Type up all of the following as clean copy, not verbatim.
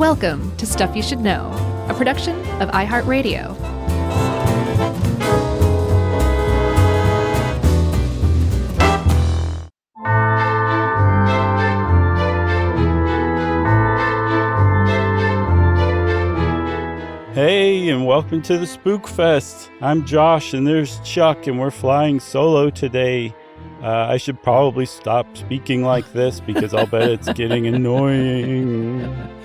Welcome to Stuff You Should Know, a production of iHeartRadio. Hey, and welcome to the Spookfest. I'm Josh, and there's Chuck, and we're flying solo today. I should probably stop speaking like this because I'll bet it's getting annoying.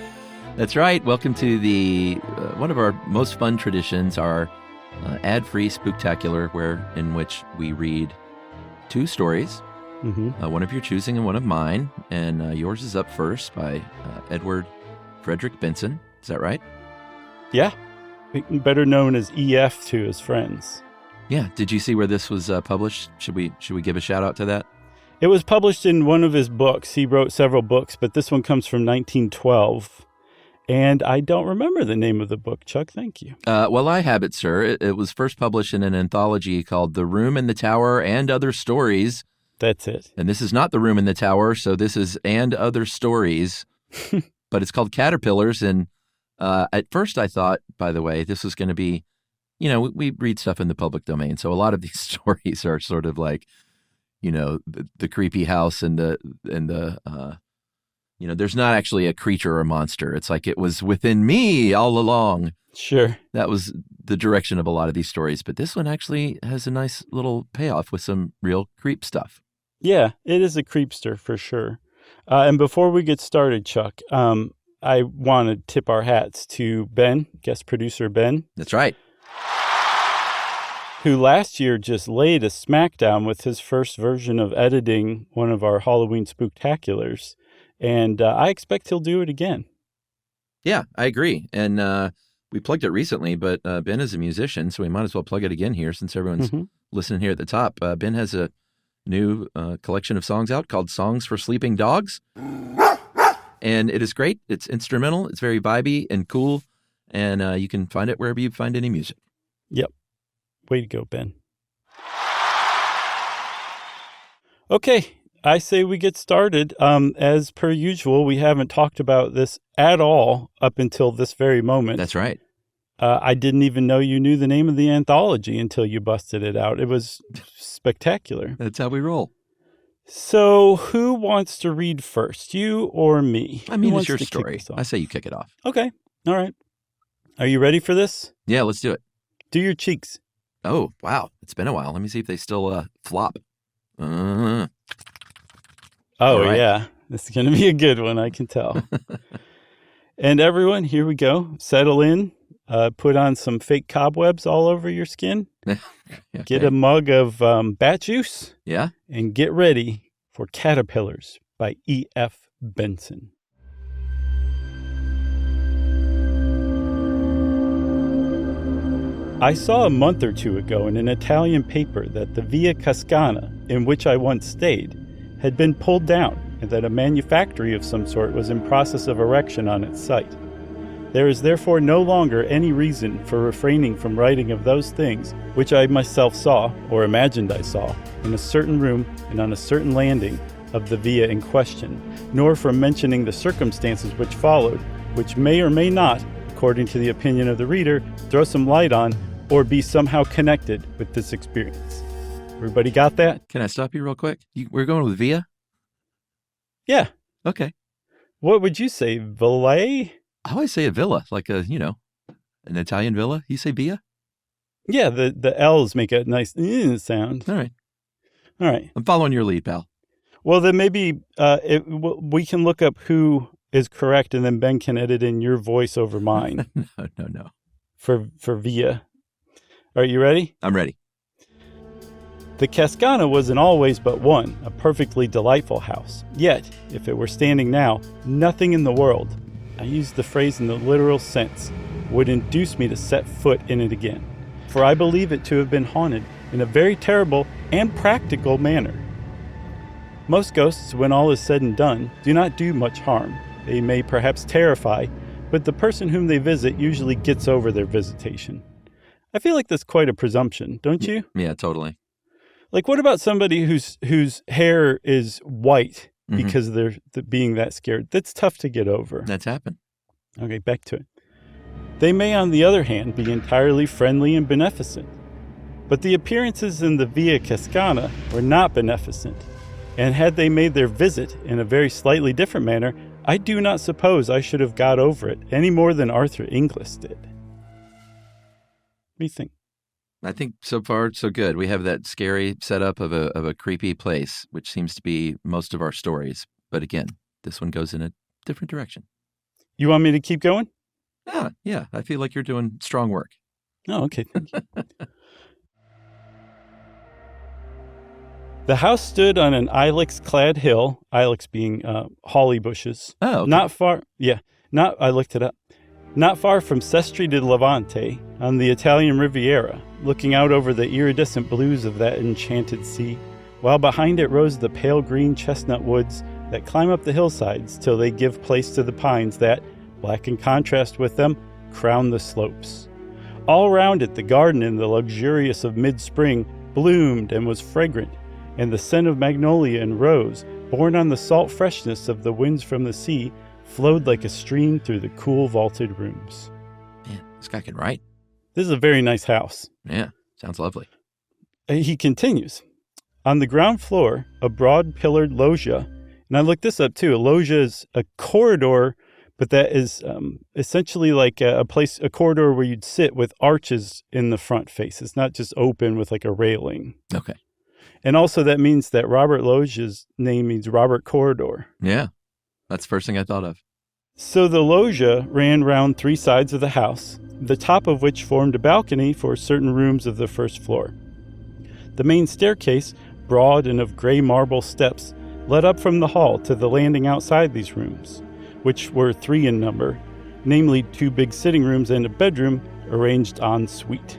That's right. Welcome to the one of our most fun traditions, our ad-free Spooktacular, in which we read two stories, one of your choosing and one of mine. And yours is up first by Edward Frederick Benson. Is that right? Yeah, better known as EF to his friends. Yeah. Did you see where this was published? Should we give a shout out to that? It was published in one of his books. He wrote several books, but this one comes from 1912. And I don't remember the name of the book, Chuck. Thank you. Well, I have it, sir. It was first published in an anthology called The Room in the Tower and Other Stories. That's it. And this is not The Room in the Tower, so this is And Other Stories. But it's called Caterpillars. And at first I thought, by the way, this was going to be, we read stuff in the public domain. So a lot of these stories are sort of like, the creepy house and the there's not actually a creature or monster. It's like it was within me all along. Sure. That was the direction of a lot of these stories. But this one actually has a nice little payoff with some real creep stuff. Yeah, it is a creepster for sure. And before we get started, Chuck, I want to tip our hats to Ben, guest producer Ben. That's right. Who last year just laid a smackdown with his first version of editing one of our Halloween Spooktaculars. And I expect he'll do it again. Yeah, I agree. And we plugged it recently, but Ben is a musician, so we might as well plug it again here since everyone's listening here at the top. Ben has a new collection of songs out called Songs for Sleeping Dogs. And it is great. It's instrumental. It's very vibey and cool. And you can find it wherever you find any music. Yep. Way to go, Ben. Okay. I say we get started. As per usual, we haven't talked about this at all up until this very moment. That's right. I didn't even know you knew the name of the anthology until you busted it out. It was spectacular. That's how we roll. So who wants to read first, you or me? I mean, it's your story. I say you kick it off. Okay. All right. Are you ready for this? Yeah, let's do it. Do your cheeks. Oh, wow. It's been a while. Let me see if they still flop. Oh, right. Yeah. This is going to be a good one, I can tell. And everyone, here we go. Settle in. Put on some fake cobwebs all over your skin. Okay. Get a mug of bat juice. Yeah. And get ready for Caterpillars by E.F. Benson. I saw a month or two ago in an Italian paper that the Via Cascana, in which I once stayed, had been pulled down and that a manufactory of some sort was in process of erection on its site. There is therefore no longer any reason for refraining from writing of those things which I myself saw, or imagined I saw, in a certain room and on a certain landing of the via in question, nor from mentioning the circumstances which followed, which may or may not, according to the opinion of the reader, throw some light on or be somehow connected with this experience. Everybody got that? Can I stop you real quick? We're going with Via? Yeah. Okay. What would you say, Villa? I always say a villa, like an Italian villa. You say Via? Yeah, the L's make a nice sound. All right. I'm following your lead, pal. Well, then maybe we can look up who is correct, and then Ben can edit in your voice over mine. No. For Via. Are you ready? I'm ready. The Cascana was in all ways but one, a perfectly delightful house. Yet, if it were standing now, nothing in the world, I use the phrase in the literal sense, would induce me to set foot in it again. For I believe it to have been haunted in a very terrible and practical manner. Most ghosts, when all is said and done, do not do much harm. They may perhaps terrify, but the person whom they visit usually gets over their visitation. I feel like that's quite a presumption, don't you? Yeah, totally. Like, what about somebody whose hair is white because they're being that scared? That's tough to get over. That's happened. Okay, back to it. They may, on the other hand, be entirely friendly and beneficent. But the appearances in the Via Cascana were not beneficent, and had they made their visit in a very slightly different manner, I do not suppose I should have got over it any more than Arthur Inglis did. What do you think? I think so far so good. We have that scary setup of a creepy place, which seems to be most of our stories. But again, this one goes in a different direction. You want me to keep going? Yeah. I feel like you're doing strong work. Oh, okay. Thank you. The house stood on an ilex-clad hill, ilex being holly bushes. Oh, okay. I looked it up. Not far from Sestri di Levante, on the Italian Riviera, looking out over the iridescent blues of that enchanted sea, while behind it rose the pale green chestnut woods that climb up the hillsides till they give place to the pines that, black in contrast with them, crown the slopes. All round it the garden in the luxurious of mid-spring bloomed and was fragrant, and the scent of magnolia and rose, borne on the salt freshness of the winds from the sea, flowed like a stream through the cool vaulted rooms. Man, this guy can write. This is a very nice house. Yeah, sounds lovely. He continues. On the ground floor, a broad pillared loggia, and I looked this up too. A loggia is a corridor, but that is essentially like a corridor where you'd sit with arches in the front face. It's not just open with like a railing. Okay. And also that means that Robert Loggia's name means Robert Corridor. Yeah, that's the first thing I thought of. So the loggia ran round 3 sides of the house, the top of which formed a balcony for certain rooms of the first floor. The main staircase, broad and of gray marble steps, led up from the hall to the landing outside these rooms, which were 3 in number, namely 2 big sitting rooms and a bedroom arranged en suite.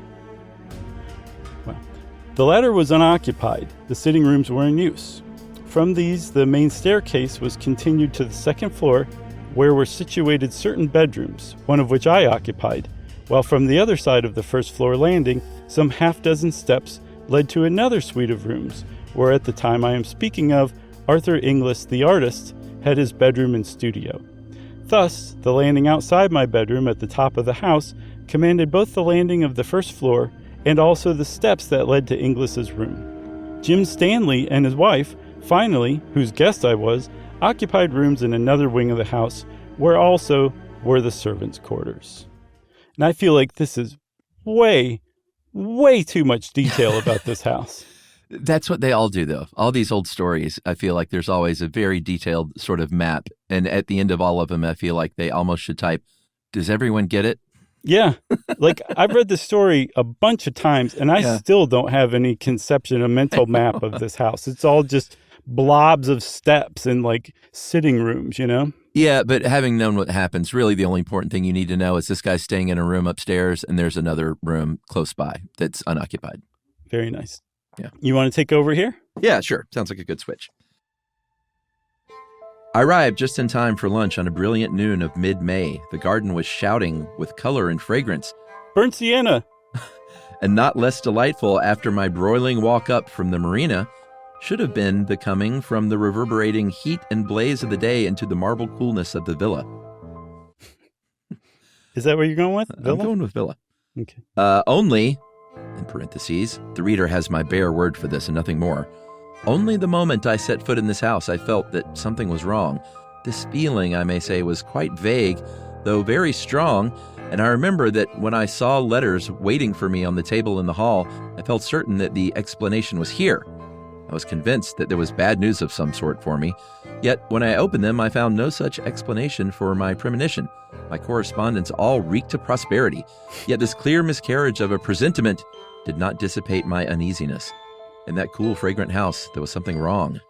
The latter was unoccupied. The sitting rooms were in use. From these, the main staircase was continued to the second floor, where were situated certain bedrooms, one of which I occupied, while from the other side of the first floor landing, some half-dozen steps led to another suite of rooms, where at the time I am speaking of, Arthur Inglis, the artist, had his bedroom and studio. Thus, the landing outside my bedroom at the top of the house commanded both the landing of the first floor and also the steps that led to Inglis's room. Jim Stanley and his wife, finally, whose guest I was, occupied rooms in another wing of the house, where also were the servants' quarters. And I feel like this is way too much detail about this house. That's what they all do, though. All these old stories, I feel like there's always a very detailed sort of map. And at the end of all of them, I feel like they almost should type, does everyone get it? Yeah. Like, I've read this story a bunch of times, and I still don't have any conception, a mental map of this house. It's all just blobs of steps and, like, sitting rooms, you know? Yeah, but having known what happens, really the only important thing you need to know is this guy's staying in a room upstairs, and there's another room close by that's unoccupied. Very nice. Yeah. You want to take over here? Yeah, sure. Sounds like a good switch. I arrived just in time for lunch on a brilliant noon of mid-May. The garden was shouting with color and fragrance. Burnt sienna! And not less delightful after my broiling walk up from the marina should have been the coming from the reverberating heat and blaze of the day into the marble coolness of the villa. Is that what you're going with? Villa? I'm going with villa. Okay. Only, in parentheses, the reader has my bare word for this and nothing more. Only the moment I set foot in this house, I felt that something was wrong. This feeling, I may say, was quite vague, though very strong, and I remember that when I saw letters waiting for me on the table in the hall, I felt certain that the explanation was here. I was convinced that there was bad news of some sort for me, yet when I opened them, I found no such explanation for my premonition. My correspondence all reeked of prosperity, yet this clear miscarriage of a presentiment did not dissipate my uneasiness. In that cool, fragrant house, there was something wrong.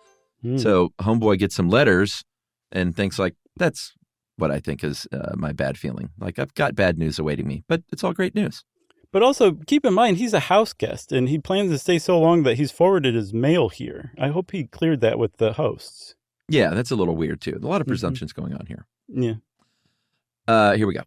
So homeboy gets some letters and thinks like, that's what I think is my bad feeling. Like, I've got bad news awaiting me, but it's all great news. But also, keep in mind, he's a house guest, and he plans to stay so long that he's forwarded his mail here. I hope he cleared that with the hosts. Yeah, that's a little weird, too. A lot of presumptions going on here. Yeah. Here we go.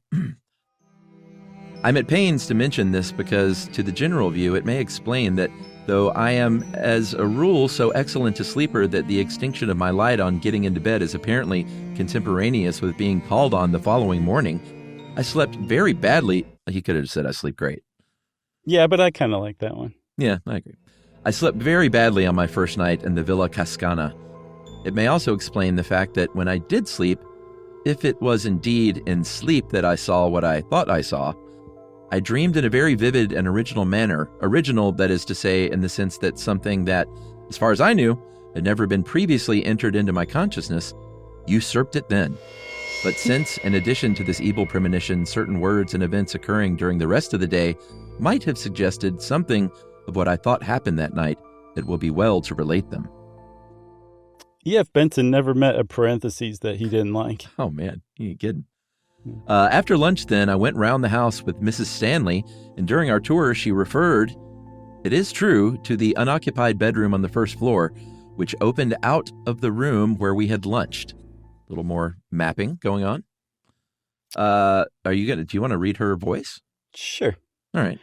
I'm at pains to mention this because, to the general view, it may explain that though I am, as a rule, so excellent a sleeper that the extinction of my light on getting into bed is apparently contemporaneous with being called on the following morning I slept very badly. He could have said I sleep great. Yeah, but I kind of like that one. Yeah, I agree. I slept very badly on my first night in the Villa Cascana. It may also explain the fact that when I did sleep, if it was indeed in sleep that I saw what I thought I saw, I dreamed in a very vivid and original manner. Original, that is to say, in the sense that something that, as far as I knew, had never been previously entered into my consciousness, usurped it then. But since, in addition to this evil premonition, certain words and events occurring during the rest of the day might have suggested something of what I thought happened that night, it will be well to relate them. E.F. Benson never met a parentheses that he didn't like. Oh, man, you ain't kidding. After lunch, then, I went round the house with Mrs. Stanley, and during our tour, she referred, it is true, to the unoccupied bedroom on the first floor, which opened out of the room where we had lunched. A little more mapping going on. Do you want to read her voice? Sure. All right.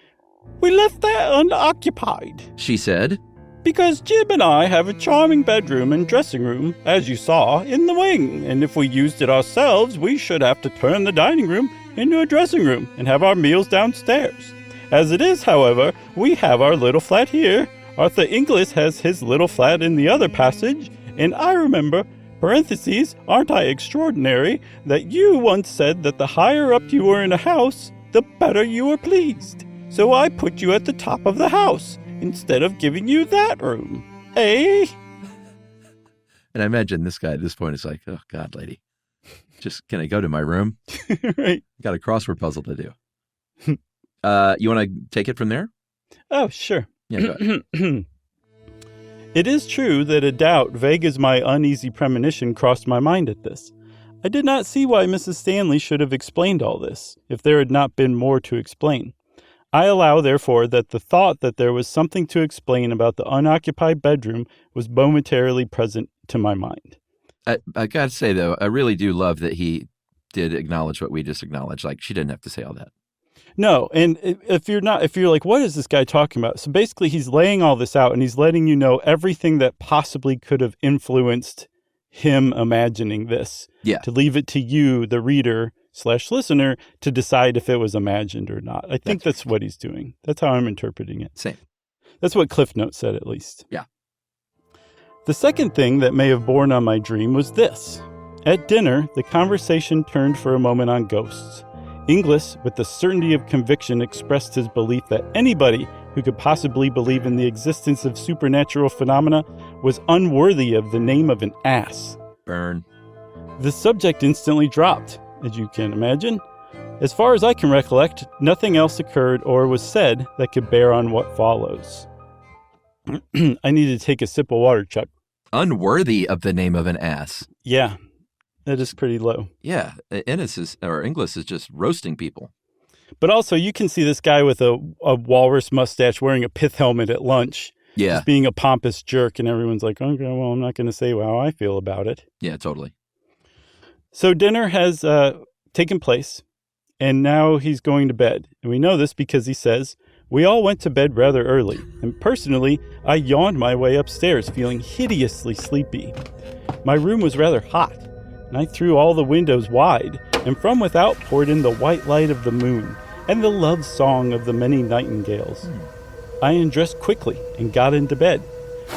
We left that unoccupied, she said, because Jim and I have a charming bedroom and dressing room, as you saw, in the wing, and if we used it ourselves, we should have to turn the dining room into a dressing room and have our meals downstairs. As it is, however, we have our little flat here. Arthur Inglis has his little flat in the other passage, and I remember, parentheses, aren't I extraordinary, that you once said that the higher up you were in a house, the better you were pleased. So I put you at the top of the house, instead of giving you that room. Eh? And I imagine this guy at this point is like, oh, God, lady, just can I go to my room? Right. Got a crossword puzzle to do. You want to take it from there? Oh, sure. Yeah, go ahead. It is true that a doubt, vague as my uneasy premonition, crossed my mind at this. I did not see why Mrs. Stanley should have explained all this, if there had not been more to explain. I allow, therefore, that the thought that there was something to explain about the unoccupied bedroom was momentarily present to my mind. I got to say, though, I really do love that he did acknowledge what we just acknowledged. Like, she didn't have to say all that. No, and if you're like, what is this guy talking about? So basically, he's laying all this out, and he's letting you know everything that possibly could have influenced him imagining this. Yeah. To leave it to you, the reader / listener, to decide if it was imagined or not. I think that's what he's doing. That's how I'm interpreting it. Same. That's what Cliff Notes said, at least. Yeah. The second thing that may have borne on my dream was this. At dinner, the conversation turned for a moment on ghosts. Inglis, with the certainty of conviction, expressed his belief that anybody who could possibly believe in the existence of supernatural phenomena was unworthy of the name of an ass. Burn. The subject instantly dropped, as you can imagine. As far as I can recollect, nothing else occurred or was said that could bear on what follows. I need to take a sip of water, Chuck. Unworthy of the name of an ass. Yeah, that is pretty low. Yeah, Inglis is just roasting people. But also, you can see this guy with a walrus mustache wearing a pith helmet at lunch. Yeah. Just being a pompous jerk, and everyone's like, okay, well, I'm not going to say how I feel about it. Yeah, totally. So dinner has taken place, and now he's going to bed. And we know this because he says, we all went to bed rather early, and personally, I yawned my way upstairs, feeling hideously sleepy. My room was rather hot, and I threw all the windows wide, and from without poured in the white light of the moon and the love song of the many nightingales. I undressed quickly and got into bed,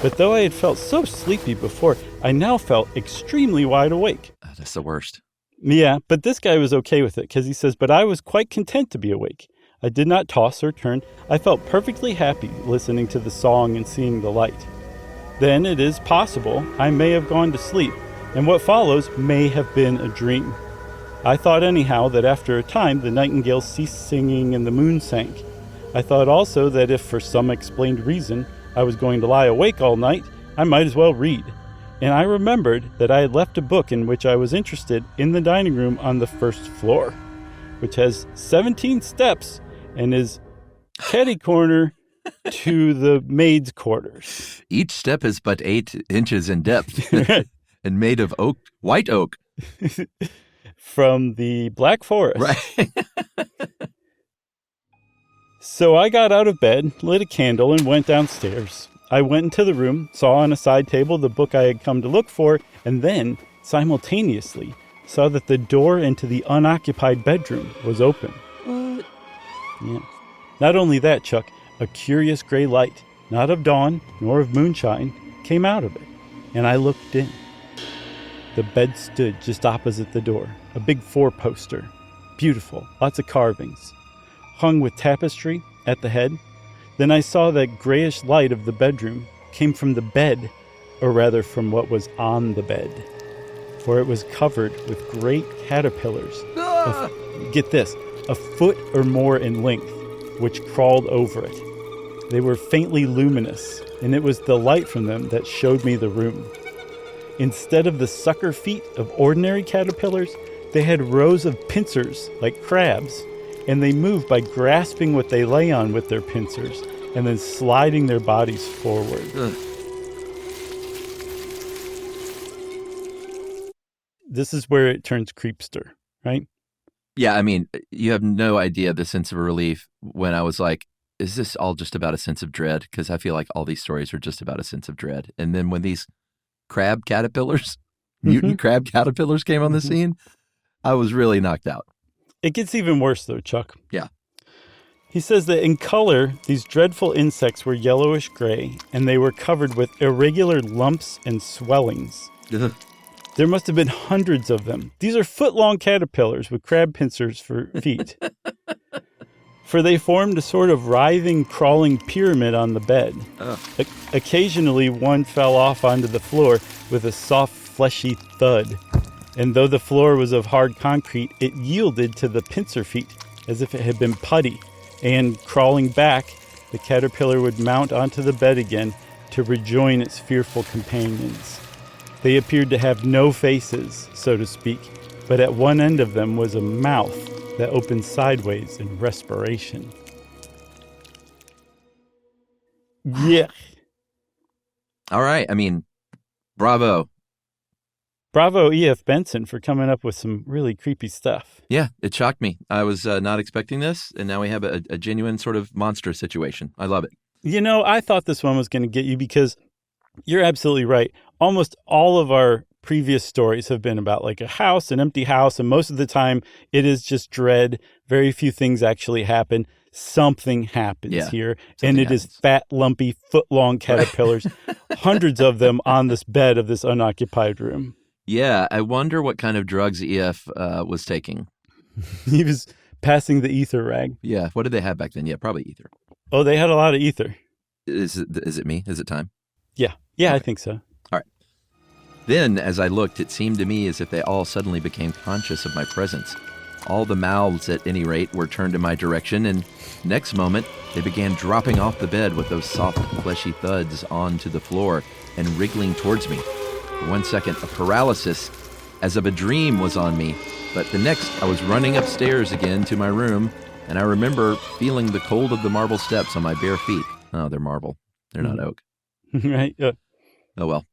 but though I had felt so sleepy before, I now felt extremely wide awake. Oh, that's the worst. Yeah, but this guy was okay with it, because he says, but I was quite content to be awake. I did not toss or turn. I felt perfectly happy listening to the song and seeing the light. Then it is possible I may have gone to sleep, and what follows may have been a dream. I thought anyhow that after a time the nightingales ceased singing and the moon sank. I thought also that if for some explained reason I was going to lie awake all night, I might as well read. And I remembered that I had left a book in which I was interested in the dining room on the first floor, which has 17 steps and is catty-corner to the maid's quarters. Each step is but 8 inches in depth and made of white oak. From the Black Forest. Right. So I got out of bed, lit a candle, and went downstairs. I went into the room, saw on a side table the book I had come to look for, and then, simultaneously, saw that the door into the unoccupied bedroom was open. What? Yeah. Not only that, Chuck, a curious gray light, not of dawn nor of moonshine, came out of it, and I looked in. The bed stood just opposite the door, a big four-poster. Beautiful, lots of carvings, hung with tapestry at the head. Then I saw that grayish light of the bedroom came from the bed, or rather from what was on the bed, for it was covered with great caterpillars. Get this, a foot or more in length, which crawled over it. They were faintly luminous, and it was the light from them that showed me the room. Instead of the sucker feet of ordinary caterpillars, they had rows of pincers like crabs, and they moved by grasping what they lay on with their pincers and then sliding their bodies forward. This is where it turns creepster, right? Yeah, I mean, you have no idea the sense of relief when I was like, is this all just about a sense of dread? Because I feel like all these stories are just about a sense of dread. And then when these crab caterpillars, mutant crab caterpillars came on the scene, I was really knocked out. It gets even worse, though, Chuck. Yeah. He says that in color, these dreadful insects were yellowish gray, and they were covered with irregular lumps and swellings. Ugh. There must have been hundreds of them. These are foot-long caterpillars with crab pincers for feet. For they formed a sort of writhing, crawling pyramid on the bed. Occasionally, one fell off onto the floor with a soft, fleshy thud. And though the floor was of hard concrete, it yielded to the pincer feet as if it had been putty. And crawling back, the caterpillar would mount onto the bed again to rejoin its fearful companions. They appeared to have no faces, so to speak, but at one end of them was a mouth that opened sideways in respiration. Yeah. All right. I mean, bravo. Bravo, E.F. Benson, for coming up with some really creepy stuff. Yeah, it shocked me. I was not expecting this, and now we have a genuine sort of monster situation. I love it. You know, I thought this one was going to get you because you're absolutely right. Almost all of our previous stories have been about like a house, an empty house, and most of the time it is just dread. Very few things actually happen. Something happens here, and it is fat, lumpy, foot-long caterpillars, hundreds of them on this bed of this unoccupied room. Yeah, I wonder what kind of drugs EF was taking. He was passing the ether rag. Yeah, what did they have back then? Yeah, probably ether. Oh, they had a lot of ether. Is it me? Is it time? Yeah, okay. I think so. All right. Then, as I looked, it seemed to me as if they all suddenly became conscious of my presence. All the mouths, at any rate, were turned in my direction, and next moment, they began dropping off the bed with those soft, fleshy thuds onto the floor and wriggling towards me. For 1 second, a paralysis, as of a dream, was on me, but the next, I was running upstairs again to my room, and I remember feeling the cold of the marble steps on my bare feet. Oh, they're marble. They're not oak. Right. Yeah. Oh, well.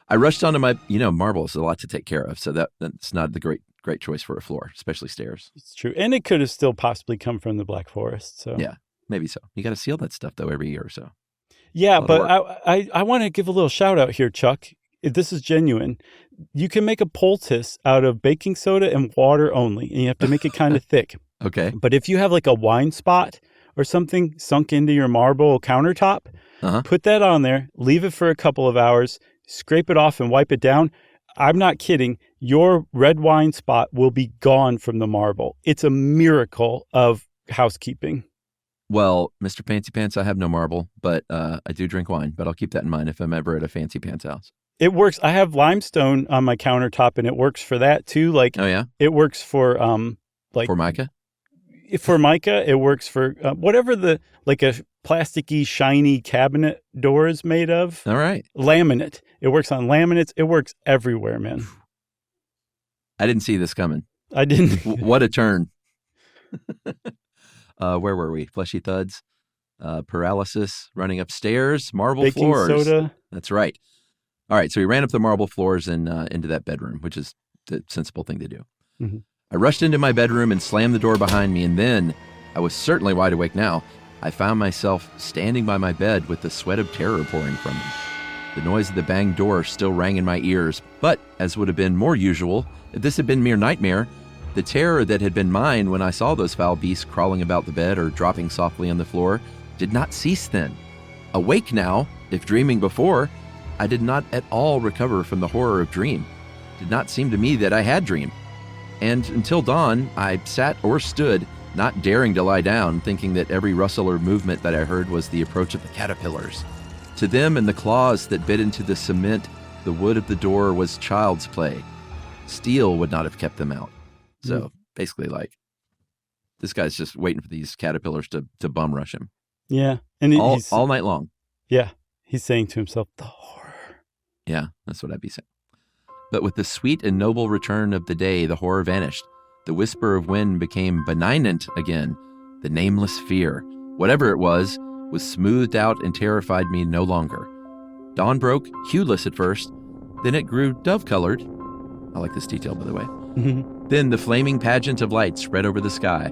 I rushed onto my, marble is a lot to take care of, so that's not the great choice for a floor, especially stairs. It's true. And it could have still possibly come from the Black Forest. So yeah, maybe so. You got to seal that stuff, though, every year or so. Yeah, but I want to give a little shout out here, Chuck. This is genuine. You can make a poultice out of baking soda and water only, and you have to make it kind of thick. Okay. But if you have like a wine spot or something sunk into your marble countertop, put that on there, leave it for a couple of hours, scrape it off and wipe it down. I'm not kidding. Your red wine spot will be gone from the marble. It's a miracle of housekeeping. Well, Mr. Fancy Pants, I have no marble, but I do drink wine. But I'll keep that in mind if I'm ever at a Fancy Pants house. It works. I have limestone on my countertop, and it works for that too. Like, oh yeah, it works for like Formica. Formica, it works for whatever the like a plasticky, shiny cabinet door is made of. All right, laminate. It works on laminates. It works everywhere, man. I didn't see this coming. I didn't. What a turn. Where were we? Fleshy thuds, paralysis, running upstairs, marble baking floors. Soda. That's right. All right, so we ran up the marble floors and into that bedroom, which is the sensible thing to do. Mm-hmm. I rushed into my bedroom and slammed the door behind me, and then, I was certainly wide awake now, I found myself standing by my bed with the sweat of terror pouring from me. The noise of the banged door still rang in my ears, But, as would have been more usual, if this had been mere nightmare, the terror that had been mine when I saw those foul beasts crawling about the bed or dropping softly on the floor did not cease then. Awake now, if dreaming before, I did not at all recover from the horror of dream. It did not seem to me that I had dreamed. And until dawn, I sat or stood, not daring to lie down, thinking that every rustle or movement that I heard was the approach of the caterpillars. To them and the claws that bit into the cement, the wood of the door was child's play. Steel would not have kept them out. So basically, like, this guy's just waiting for these caterpillars to bum rush him. Yeah. And all night long. Yeah. He's saying to himself, the horror. Yeah, that's what I'd be saying. But with the sweet and noble return of the day, the horror vanished. The whisper of wind became benignant again. The nameless fear, whatever it was smoothed out and terrified me no longer. Dawn broke, hueless at first. Then it grew dove-colored. I like this detail, by the way. Then the flaming pageant of light spread over the sky.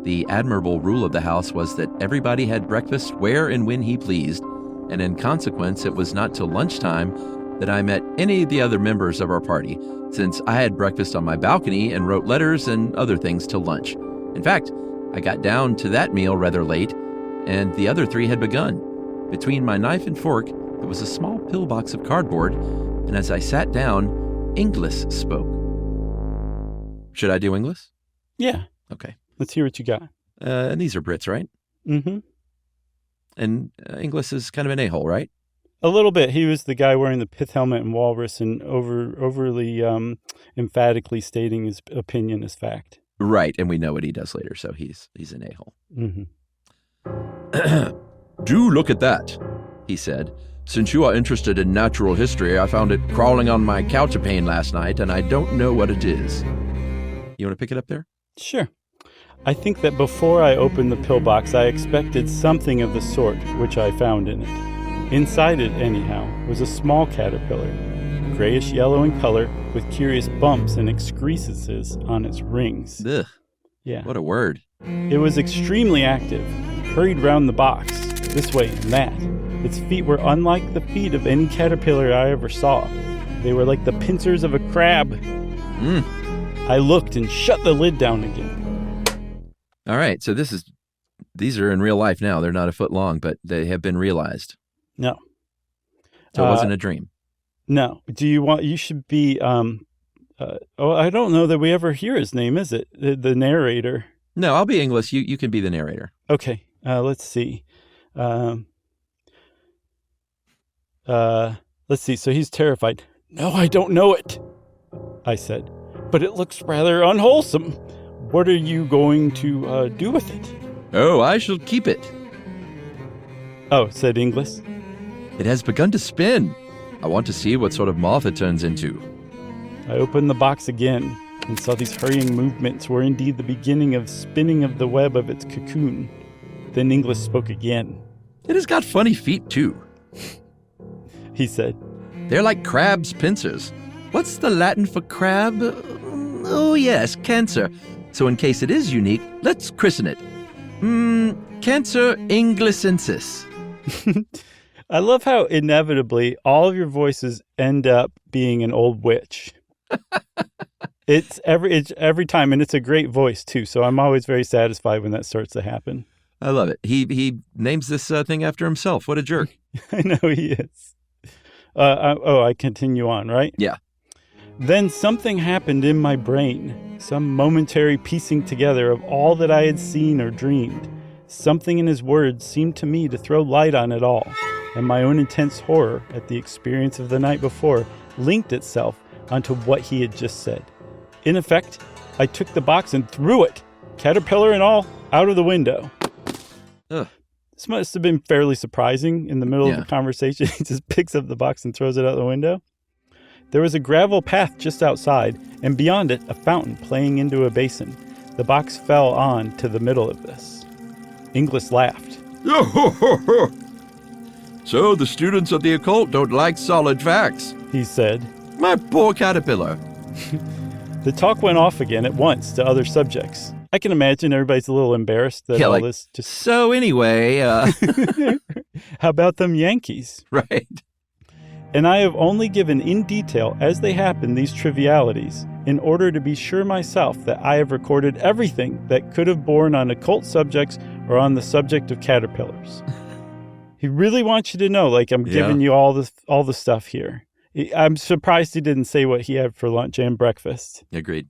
The admirable rule of the house was that everybody had breakfast where and when he pleased, and in consequence it was not till lunchtime that I met any of the other members of our party, since I had breakfast on my balcony and wrote letters and other things till lunch. In fact, I got down to that meal rather late, and the other three had begun. Between my knife and fork, there was a small pillbox of cardboard, and as I sat down, Inglis spoke. Should I do Inglis? Yeah. Okay. Let's hear what you got. And these are Brits, right? Mm-hmm. And Inglis is kind of an a-hole, right? A little bit. He was the guy wearing the pith helmet and walrus and overly emphatically stating his opinion as fact. Right, and we know what he does later, so he's an a-hole. Mm-hmm. Do look at that, he said. Since you are interested in natural history, I found it crawling on my counterpane last night, and I don't know what it is. You want to pick it up there? Sure. I think that before I opened the pillbox, I expected something of the sort which I found in it. Inside it, anyhow, was a small caterpillar, grayish-yellow in color, with curious bumps and excrescences on its rings. Ugh. Yeah. What a word. It was extremely active, hurried round the box, this way and that. Its feet were unlike the feet of any caterpillar I ever saw. They were like the pincers of a crab. I looked and shut the lid down again. All right, so these are in real life now. They're not a foot long, but they have been realized. No. So it wasn't a dream. No. You should be, I don't know that we ever hear his name, is it? The narrator. No, I'll be Inglis. You can be the narrator. Okay. Let's see. Let's see. So he's terrified. No, I don't know it, I said. But it looks rather unwholesome. What are you going to do with it? Oh, I shall keep it. Oh, said Inglis. It has begun to spin. I want to see what sort of moth it turns into. I opened the box again and saw these hurrying movements were indeed the beginning of spinning of the web of its cocoon. Then Inglis spoke again. It has got funny feet, too, he said. They're like crab's pincers. What's the Latin for crab? Oh, yes, cancer. So in case it is unique, let's christen it. Cancer inglisensis. I love how inevitably all of your voices end up being an old witch. It's every time, and it's a great voice too. So I'm always very satisfied when that starts to happen. I love it. He names this thing after himself. What a jerk! I know he is. I continue on, right? Yeah. Then something happened in my brain, some momentary piecing together of all that I had seen or dreamed. Something in his words seemed to me to throw light on it all, and my own intense horror at the experience of the night before linked itself onto what he had just said. In effect, I took the box and threw it, caterpillar and all, out of the window. Ugh. This must have been fairly surprising. In the middle of the conversation, he just picks up the box and throws it out the window. There was a gravel path just outside, and beyond it, a fountain playing into a basin. The box fell on to the middle of this. Inglis laughed. So the students of the occult don't like solid facts, he said. My poor caterpillar. The talk went off again at once to other subjects. I can imagine everybody's a little embarrassed that all this just... So anyway... How about them Yankees? Right. and I have only given in detail as they happen these trivialities in order to be sure myself that I have recorded everything that could have borne on occult subjects or on the subject of caterpillars. He really wants you to know, like, I'm giving you all the stuff here. I'm surprised he didn't say what he had for lunch and breakfast. Agreed.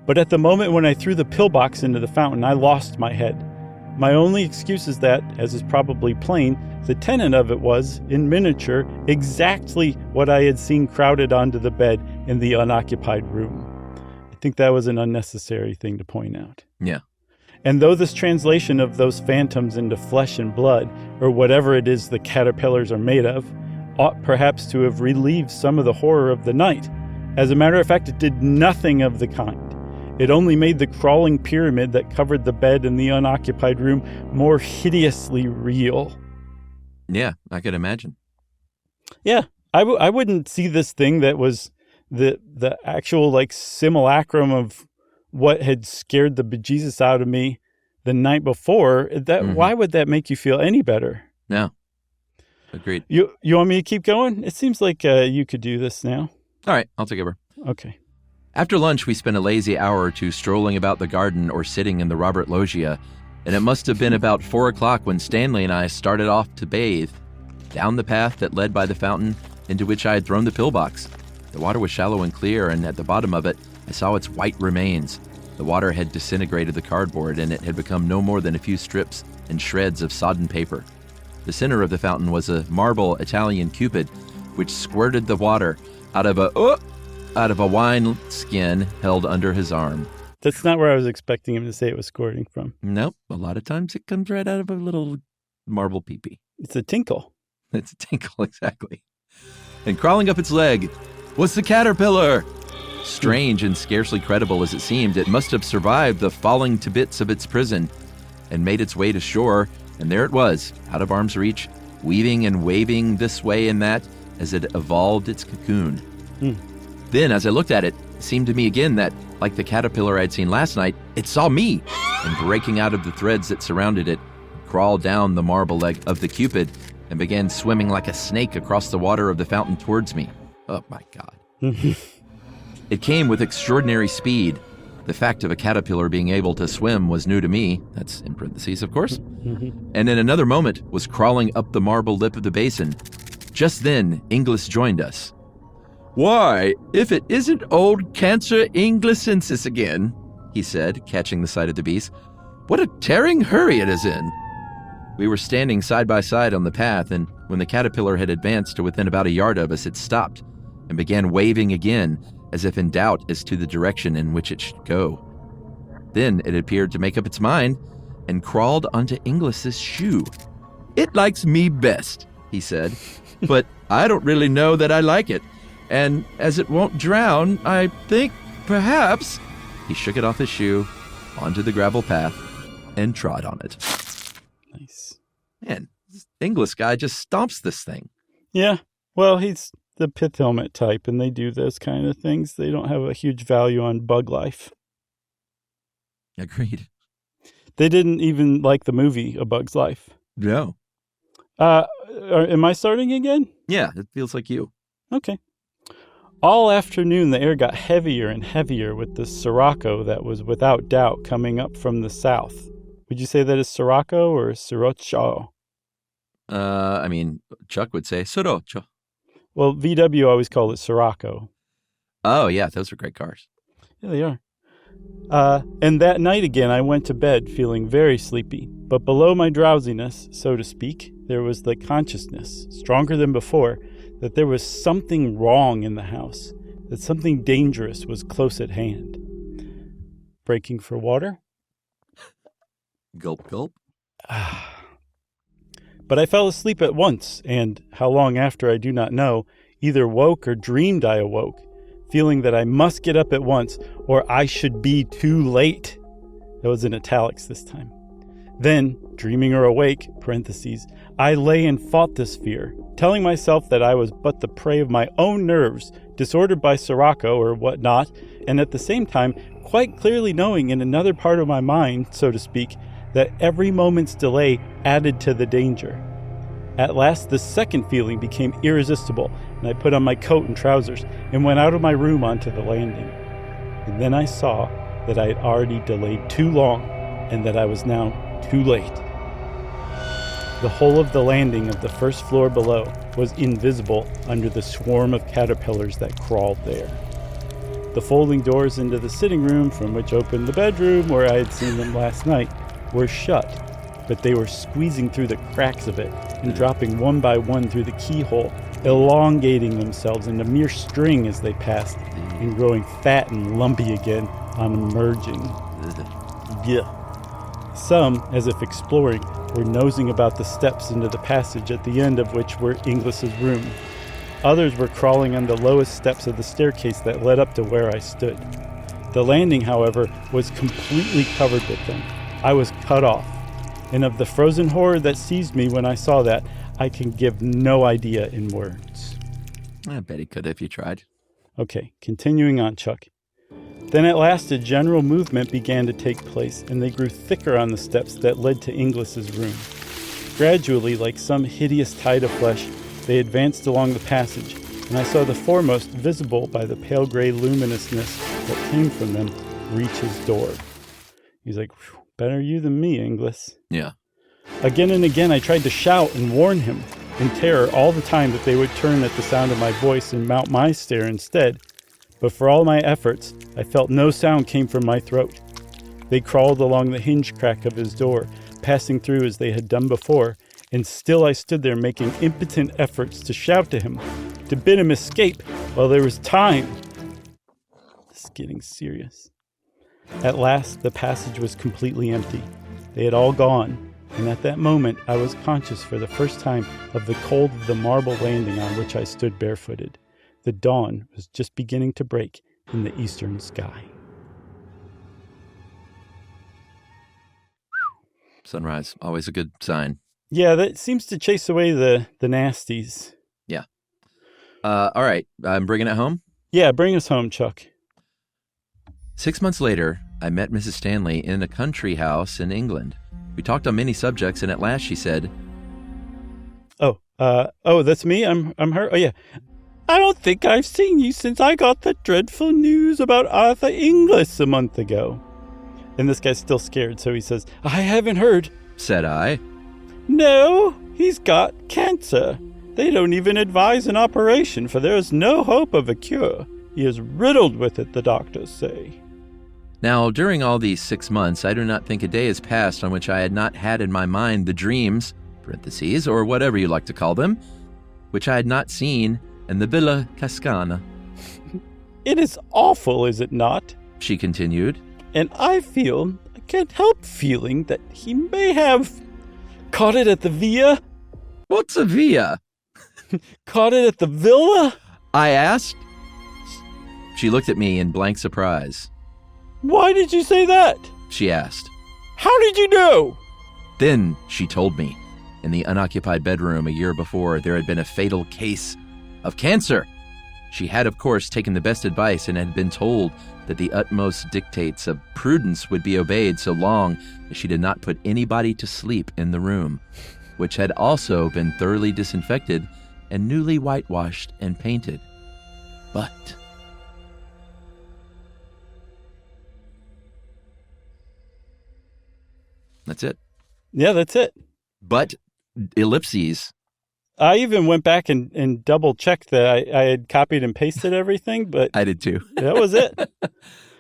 But at the moment when I threw the pillbox into the fountain, I lost my head. My only excuse is that, as is probably plain, the tenant of it was, in miniature, exactly what I had seen crowded onto the bed in the unoccupied room. I think that was an unnecessary thing to point out. Yeah. And though this translation of those phantoms into flesh and blood, or whatever it is the caterpillars are made of, ought perhaps to have relieved some of the horror of the night, as a matter of fact, it did nothing of the kind. It only made the crawling pyramid that covered the bed in the unoccupied room more hideously real. Yeah, I could imagine. Yeah, I wouldn't see this thing that was the actual, like, simulacrum of what had scared the bejesus out of me the night before. Why would that make you feel any better? No. Agreed. You want me to keep going? It seems like you could do this now. All right, I'll take over. Okay. After lunch, we spent a lazy hour or two strolling about the garden or sitting in the Robert Loggia, and it must have been about 4 o'clock when Stanley and I started off to bathe, down the path that led by the fountain into which I had thrown the pillbox. The water was shallow and clear, and at the bottom of it, I saw its white remains. The water had disintegrated the cardboard, and it had become no more than a few strips and shreds of sodden paper. The center of the fountain was a marble Italian Cupid, which squirted the water out of a wine skin held under his arm. That's not where I was expecting him to say it was squirting from. Nope. A lot of times it comes right out of a little marble pee-pee. It's a tinkle. It's a tinkle, exactly. And crawling up its leg was the caterpillar. Strange and scarcely credible as it seemed, it must have survived the falling to bits of its prison and made its way to shore, and there it was, out of arm's reach, weaving and waving this way and that as it evolved its cocoon. Then, as I looked at it, it seemed to me again that, like the caterpillar I'd seen last night, it saw me, and breaking out of the threads that surrounded it, crawled down the marble leg of the Cupid and began swimming like a snake across the water of the fountain towards me. Oh, my God. It came with extraordinary speed. The fact of a caterpillar being able to swim was new to me. That's in parentheses, of course. And in another moment was crawling up the marble lip of the basin. Just then, Inglis joined us. "Why, if it isn't old Cancer Inglesensis again," he said, catching the sight of the beast. "What a tearing hurry it is in." We were standing side by side on the path, and when the caterpillar had advanced to within about a yard of us, it stopped and began waving again, as if in doubt as to the direction in which it should go. Then it appeared to make up its mind and crawled onto Inglis's shoe. "It likes me best," he said, "but I don't really know that I like it. And as it won't drown, I think perhaps..." He shook it off his shoe, onto the gravel path, and trod on it. Nice. Man, this Inglis guy just stomps this thing. Yeah. Well, he's the pith helmet type, and they do those kind of things. They don't have a huge value on bug life. Agreed. They didn't even like the movie A Bug's Life. No. Am I starting again? Yeah, it feels like you. Okay. All afternoon, the air got heavier and heavier with the sirocco that was without doubt coming up from the south. Would you say that is sirocco or sirocco? I mean, Chuck would say sirocco. Well, VW always called it sirocco. Oh, yeah, those are great cars. Yeah, they are. And that night again, I went to bed feeling very sleepy. But below my drowsiness, so to speak, there was the consciousness, stronger than before, that there was something wrong in the house, that something dangerous was close at hand. Breaking for water? Gulp, gulp. But I fell asleep at once, and how long after I do not know, either woke or dreamed I awoke, feeling that I must get up at once, or I should be too late. That was in italics this time. Then, dreaming or awake, parentheses, I lay and fought this fear, telling myself that I was but the prey of my own nerves, disordered by sirocco or whatnot, and at the same time quite clearly knowing in another part of my mind, so to speak, that every moment's delay added to the danger. At last, the second feeling became irresistible, and I put on my coat and trousers and went out of my room onto the landing. And then I saw that I had already delayed too long and that I was now too late. The whole of the landing of the first floor below was invisible under the swarm of caterpillars that crawled there. The folding doors into the sitting room, from which opened the bedroom where I had seen them last night, were shut, but they were squeezing through the cracks of it and dropping one by one through the keyhole, elongating themselves into mere string as they passed, and growing fat and lumpy again on emerging. Yeah. Some, as if exploring, were nosing about the steps into the passage at the end of which were Inglis's room. Others were crawling on the lowest steps of the staircase that led up to where I stood. The landing, however, was completely covered with them. I was cut off. And of the frozen horror that seized me when I saw that, I can give no idea in words. I bet he could if you tried. Okay, continuing on, Chuck. Then at last a general movement began to take place, and they grew thicker on the steps that led to Inglis's room. Gradually, like some hideous tide of flesh, they advanced along the passage, and I saw the foremost, visible by the pale gray luminousness that came from them, reach his door. He's like, better you than me, Inglis. Yeah. Again and again I tried to shout and warn him, in terror all the time that they would turn at the sound of my voice and mount my stair instead. But for all my efforts, I felt no sound came from my throat. They crawled along the hinge crack of his door, passing through as they had done before, and still I stood there making impotent efforts to shout to him, to bid him escape while there was time. This is getting serious. At last, the passage was completely empty. They had all gone, and at that moment I was conscious for the first time of the cold of the marble landing on which I stood barefooted. The dawn was just beginning to break in the eastern sky. Sunrise, always a good sign. Yeah, that seems to chase away the nasties. Yeah. All right, I'm bringing it home? Yeah, bring us home, Chuck. 6 months later, I met Mrs. Stanley in a country house in England. We talked on many subjects, and at last she said, Oh, that's me? I'm her? Oh, yeah. I don't think I've seen you since I got the dreadful news about Arthur Inglis a month ago. And this guy's still scared, so he says, I haven't heard. Said I. No, he's got cancer. They don't even advise an operation, for there is no hope of a cure. He is riddled with it, the doctors say. Now, during all these 6 months, I do not think a day has passed on which I had not had in my mind the dreams, parentheses, or whatever you like to call them, which I had not seen in the Villa Cascana. It is awful, is it not? She continued. And I can't help feeling that he may have caught it at the Villa. What's a Villa? Caught it at the Villa? I asked. She looked at me in blank surprise. Why did you say that? She asked. How did you know? Then she told me, in the unoccupied bedroom a year before, there had been a fatal case of cancer. She had, of course, taken the best advice and had been told that the utmost dictates of prudence would be obeyed so long as she did not put anybody to sleep in the room, which had also been thoroughly disinfected and newly whitewashed and painted. But that's it. Yeah, that's it. But ellipses. I even went back and double-checked that I had copied and pasted everything, but I did too. That was it.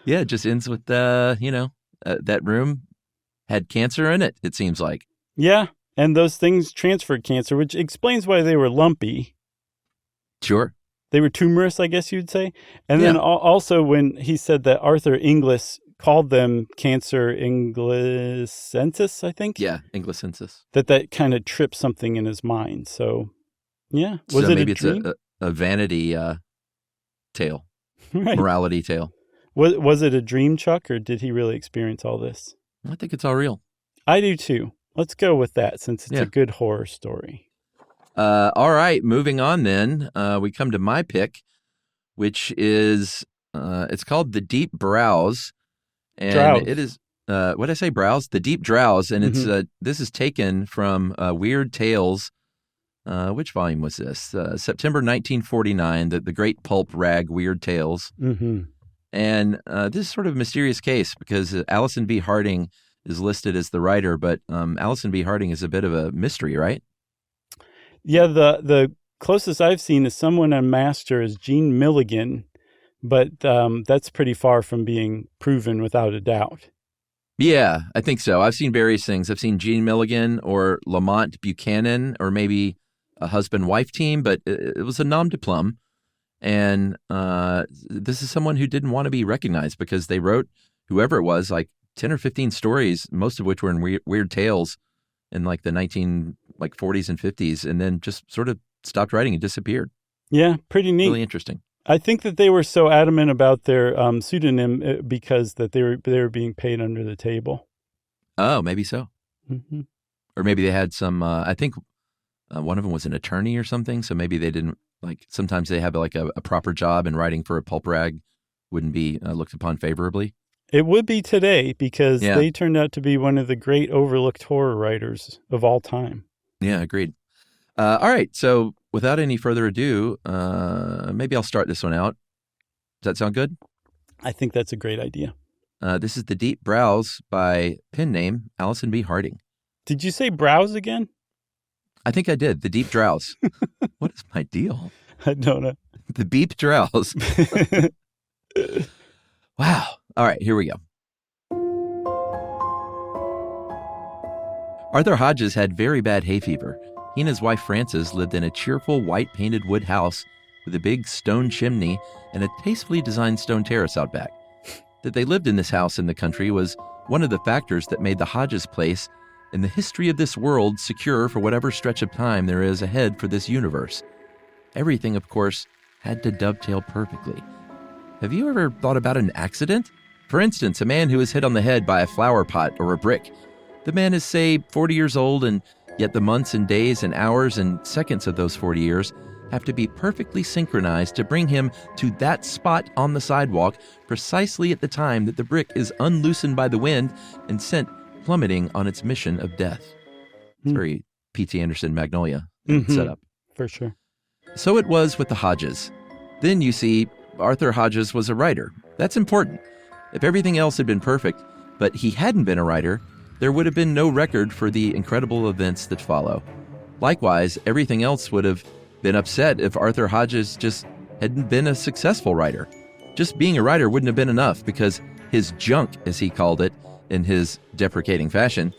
Yeah, it just ends with, that room had cancer in it, it seems like. Yeah, and those things transferred cancer, which explains why they were lumpy. Sure. They were tumorous, I guess you'd say. And then also when he said that Arthur Inglis called them Cancer Inglisensis, I think. Yeah, Inglisensis. That kind of tripped something in his mind. So, yeah. Was it maybe a dream? It's a vanity tale, right. Morality tale. Was it a dream, Chuck, or did he really experience all this? I think it's all real. I do too. Let's go with that since it's a good horror story. All right, moving on then. We come to my pick, which is, it's called The Deep Drowse. And Drowse. It is, what did I say, browse? The Deep Drowse. And it's this is taken from Weird Tales Which volume was this? September 1949, the great pulp rag Weird Tales. Mm-hmm. And this is sort of a mysterious case because Allison B. Harding is listed as the writer, but Allison B. Harding is a bit of a mystery, right? Yeah, the closest I've seen is someone on Master is Gene Milligan, but that's pretty far from being proven without a doubt. Yeah, I think so. I've seen various things. I've seen Gene Milligan or Lamont Buchanan or maybe a husband-wife team, but it was a nom de plume. And this is someone who didn't want to be recognized because they wrote, whoever it was, like 10 or 15 stories, most of which were in Weird Tales in like the 40s and 50s, and then just sort of stopped writing and disappeared. Yeah, pretty neat. Really interesting. I think that they were so adamant about their pseudonym because that they were being paid under the table. Oh, maybe so. Mm-hmm. Or maybe they had some, I think one of them was an attorney or something, so maybe they didn't, like sometimes they have like a proper job and writing for a pulp rag wouldn't be looked upon favorably. It would be today because they turned out to be one of the great overlooked horror writers of all time. Yeah, agreed. All right, so without any further ado, maybe I'll start this one out. Does that sound good? I think that's a great idea. This is the Deep Drowse by pen name Allison B. Harding. Did you say browse again? I think I did. The Deep Drowse. What is my deal? I don't know. The Deep Drowse. Wow. All right, here we go. Arthur Hodges had very bad hay fever. He and his wife Frances lived in a cheerful white-painted wood house with a big stone chimney and a tastefully designed stone terrace out back. That they lived in this house in the country was one of the factors that made the Hodges place in the history of this world secure for whatever stretch of time there is ahead for this universe. Everything, of course, had to dovetail perfectly. Have you ever thought about an accident? For instance, a man who is hit on the head by a flower pot or a brick. The man is, say, 40 years old, and yet the months and days and hours and seconds of those 40 years have to be perfectly synchronized to bring him to that spot on the sidewalk precisely at the time that the brick is unloosened by the wind and sent plummeting on its mission of death. It's very P.T. Anderson Magnolia setup. For sure. So it was with the Hodges. Then, you see, Arthur Hodges was a writer. That's important. If everything else had been perfect, but he hadn't been a writer, there would have been no record for the incredible events that follow. Likewise, everything else would have been upset if Arthur Hodges just hadn't been a successful writer. Just being a writer wouldn't have been enough because his junk, as he called it, in his deprecating fashion,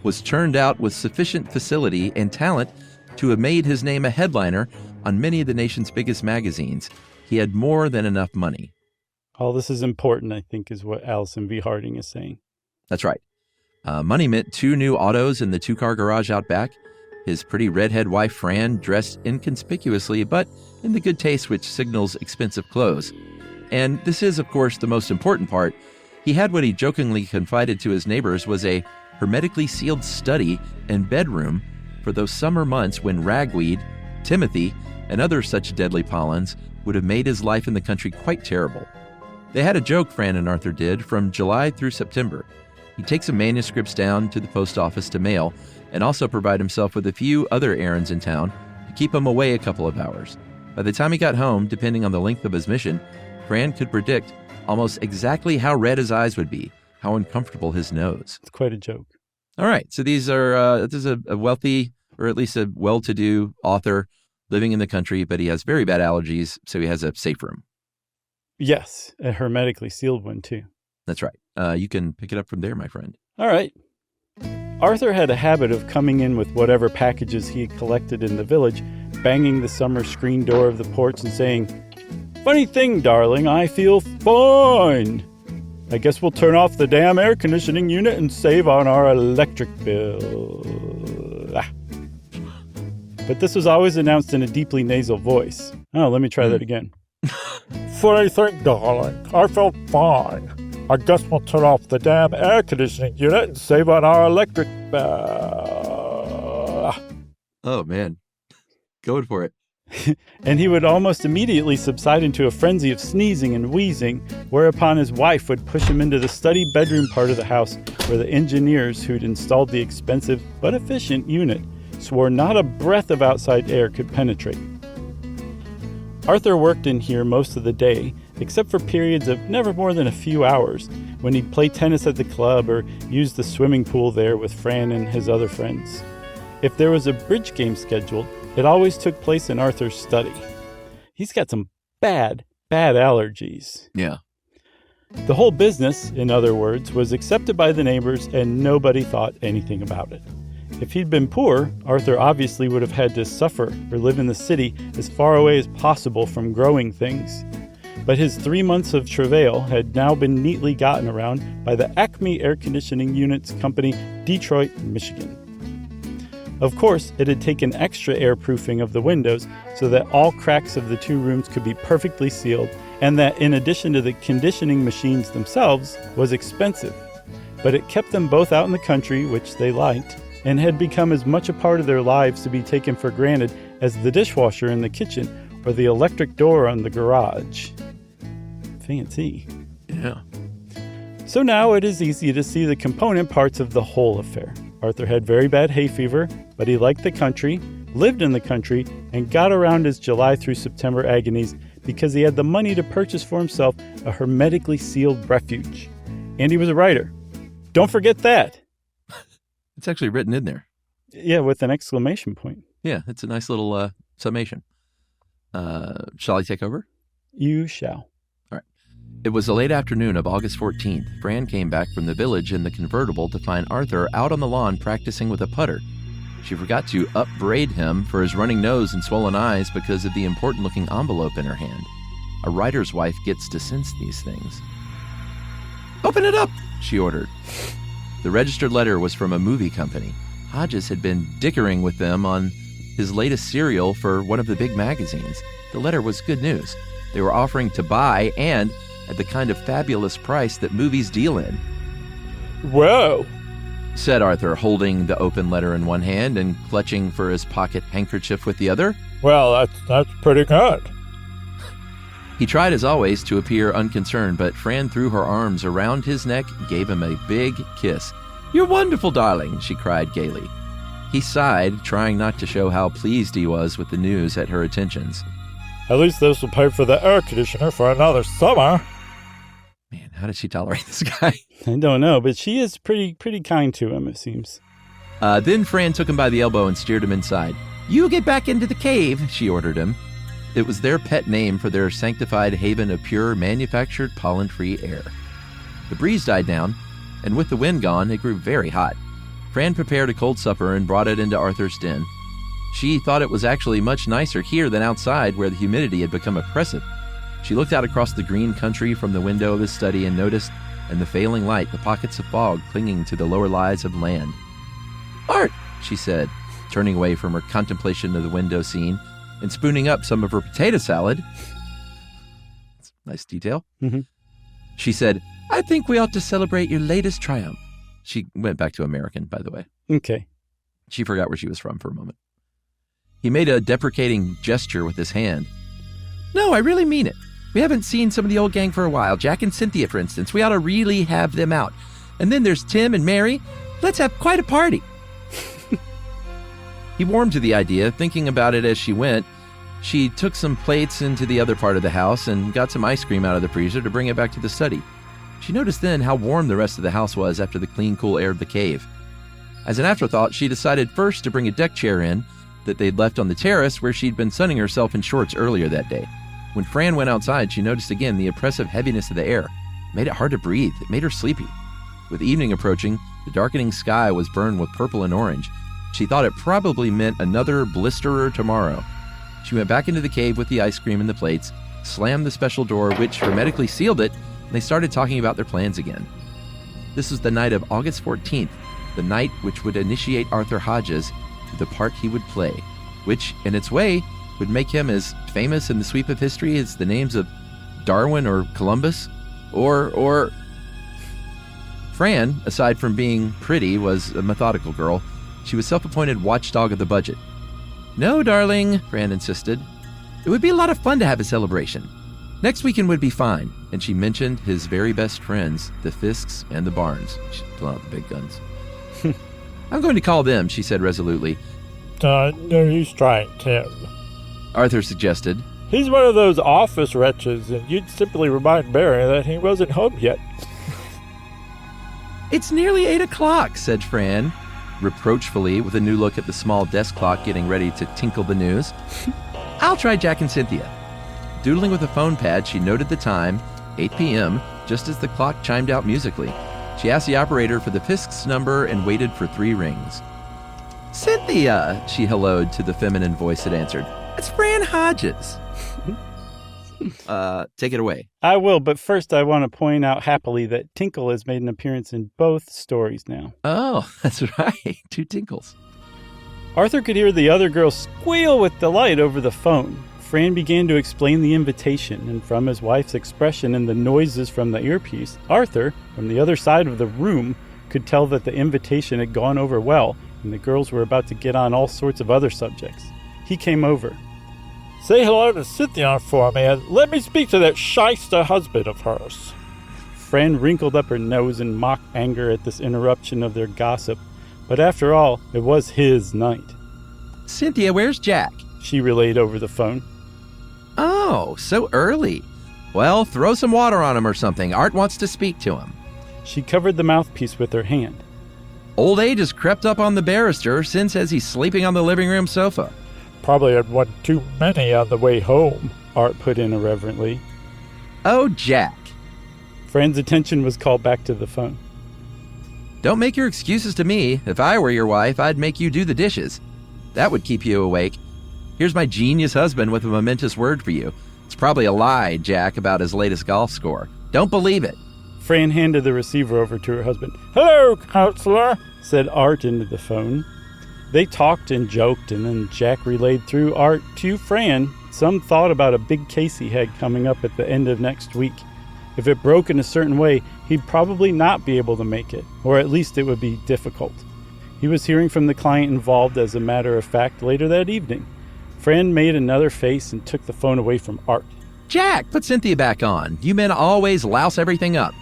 was turned out with sufficient facility and talent to have made his name a headliner on many of the nation's biggest magazines. He had more than enough money. All this is important, I think, is what Allison V. Harding is saying. That's right. Money meant 2 new autos in the 2-car garage out back, his pretty redhead wife Fran dressed inconspicuously, but in the good taste which signals expensive clothes. And this is, of course, the most important part. He had what he jokingly confided to his neighbors was a hermetically sealed study and bedroom for those summer months when ragweed, timothy, and other such deadly pollens would have made his life in the country quite terrible. They had a joke, Fran and Arthur did, from July through September. He'd take some manuscripts down to the post office to mail and also provide himself with a few other errands in town to keep him away a couple of hours. By the time he got home, depending on the length of his mission, Fran could predict almost exactly how red his eyes would be, how uncomfortable his nose. It's quite a joke. All right, so this is a wealthy, or at least a well-to-do author living in the country, but he has very bad allergies, so he has a safe room. Yes, a hermetically sealed one, too. That's right. You can pick it up from there, my friend. All right. Arthur had a habit of coming in with whatever packages he had collected in the village, banging the summer screen door of the porch and saying, "Funny thing, darling, I feel fine. I guess we'll turn off the damn air conditioning unit and save on our electric bill." But this was always announced in a deeply nasal voice. Oh, let me try that again. "Funny thing, darling, I feel fine. I guess we'll turn off the damn air conditioning unit and save on our electric bill." Oh, man. Going for it. And he would almost immediately subside into a frenzy of sneezing and wheezing, whereupon his wife would push him into the study bedroom part of the house where the engineers who'd installed the expensive but efficient unit swore not a breath of outside air could penetrate. Arthur worked in here most of the day, except for periods of never more than a few hours, when he'd play tennis at the club or use the swimming pool there with Fran and his other friends. If there was a bridge game scheduled, it always took place in Arthur's study. He's got some bad allergies. Yeah. The whole business, in other words, was accepted by the neighbors and nobody thought anything about it. If he'd been poor, Arthur obviously would have had to suffer or live in the city as far away as possible from growing things. But his 3 months of travail had now been neatly gotten around by the Acme Air Conditioning Units Company, Detroit, Michigan. Of course, it had taken extra airproofing of the windows so that all cracks of the 2 rooms could be perfectly sealed, and that in addition to the conditioning machines themselves, was expensive. But it kept them both out in the country, which they liked, and had become as much a part of their lives to be taken for granted as the dishwasher in the kitchen or the electric door on the garage. Fancy. Yeah. So now it is easy to see the component parts of the whole affair. Arthur had very bad hay fever, but he liked the country, lived in the country, and got around his July through September agonies because he had the money to purchase for himself a hermetically sealed refuge. And he was a writer. Don't forget that. It's actually written in there. Yeah, with an exclamation point. Yeah, it's a nice little summation. Shall I take over? You shall. All right. It was the late afternoon of August 14th. Fran came back from the village in the convertible to find Arthur out on the lawn practicing with a putter. She forgot to upbraid him for his running nose and swollen eyes because of the important-looking envelope in her hand. A writer's wife gets to sense these things. "Open it up," she ordered. The registered letter was from a movie company. Hodges had been dickering with them on his latest serial for one of the big magazines. The letter was good news. They were offering to buy, and at the kind of fabulous price that movies deal in. "Whoa," said Arthur, holding the open letter in one hand and clutching for his pocket handkerchief with the other. "Well, that's pretty good." He tried, as always, to appear unconcerned, but Fran threw her arms around his neck, gave him a big kiss. "You're wonderful, darling," she cried gaily. He sighed, trying not to show how pleased he was with the news at her attentions. "At least this will pay for the air conditioner for another summer." Man, how did she tolerate this guy? I don't know, but she is pretty kind to him, it seems. Then Fran took him by the elbow and steered him inside. "You get back into the cave," she ordered him. It was their pet name for their sanctified haven of pure, manufactured, pollen-free air. The breeze died down, and with the wind gone, it grew very hot. Fran prepared a cold supper and brought it into Arthur's den. She thought it was actually much nicer here than outside, where the humidity had become oppressive. She looked out across the green country from the window of his study and noticed, in the failing light, the pockets of fog clinging to the lower lies of land. "Art," she said, turning away from her contemplation of the window scene and spooning up some of her potato salad. Nice detail. Mm-hmm. She said, "I think we ought to celebrate your latest triumph." She went back to American, by the way. Okay. She forgot where she was from for a moment. He made a deprecating gesture with his hand. "No, I really mean it. We haven't seen some of the old gang for a while. Jack and Cynthia, for instance. We ought to really have them out. And then there's Tim and Mary. Let's have quite a party." He warmed to the idea, thinking about it as she went. She took some plates into the other part of the house and got some ice cream out of the freezer to bring it back to the study. She noticed then how warm the rest of the house was after the clean, cool air of the cave. As an afterthought, she decided first to bring a deck chair in that they'd left on the terrace where she'd been sunning herself in shorts earlier that day. When Fran went outside, she noticed again the oppressive heaviness of the air. It made it hard to breathe. It made her sleepy. With evening approaching, the darkening sky was burned with purple and orange. She thought it probably meant another blisterer tomorrow. She went back into the cave with the ice cream and the plates, slammed the special door, which hermetically sealed it, and they started talking about their plans again. This was the night of August 14th, the night which would initiate Arthur Hodges to the part he would play, which, in its way, would make him as famous in the sweep of history as the names of Darwin or Columbus, or... Fran, aside from being pretty, was a methodical girl. She was self-appointed watchdog of the budget. "No, darling," Fran insisted. "It would be a lot of fun to have a celebration. Next weekend would be fine." And she mentioned his very best friends, the Fisks and the Barnes. She's pulling out the big guns. "I'm going to call them," she said resolutely. No, he's trying, Tim. Arthur suggested. He's one of those office wretches, and you'd simply remind Barry that he wasn't home yet. It's nearly 8 o'clock, said Fran, reproachfully, with a new look at the small desk clock getting ready to tinkle the news. I'll try Jack and Cynthia. Doodling with a phone pad, she noted the time, 8 p.m., just as the clock chimed out musically. She asked the operator for the SYSK number and waited for 3 rings. Cynthia, she helloed to the feminine voice that answered. It's Fran Hodges. Take it away. I will, but first I want to point out happily that Tinkle has made an appearance in both stories now. Oh, that's right. 2 tinkles. Arthur could hear the other girl squeal with delight over the phone. Fran began to explain the invitation, and from his wife's expression and the noises from the earpiece, Arthur, from the other side of the room, could tell that the invitation had gone over well, and the girls were about to get on all sorts of other subjects. He came over. Say hello to Cynthia for me, and let me speak to that shyster husband of hers. Fran wrinkled up her nose in mock anger at this interruption of their gossip, but after all, it was his night. Cynthia, where's Jack? She relayed over the phone. Oh, so early. Well, throw some water on him or something. Art wants to speak to him. She covered the mouthpiece with her hand. Old age has crept up on the barrister. Sin says he's sleeping on the living room sofa. Probably had one too many on the way home, Art put in irreverently. Oh, Jack. Fran's attention was called back to the phone. Don't make your excuses to me. If I were your wife, I'd make you do the dishes. That would keep you awake. Here's my genius husband with a momentous word for you. It's probably a lie, Jack, about his latest golf score. Don't believe it. Fran handed the receiver over to her husband. Hello, counselor, said Art into the phone. They talked and joked, and then Jack relayed through Art to Fran some thought about a big case he had coming up at the end of next week. If it broke in a certain way, he'd probably not be able to make it, or at least it would be difficult. He was hearing from the client involved, as a matter of fact, later that evening. Fran made another face and took the phone away from Art. Jack, put Cynthia back on. You men always louse everything up.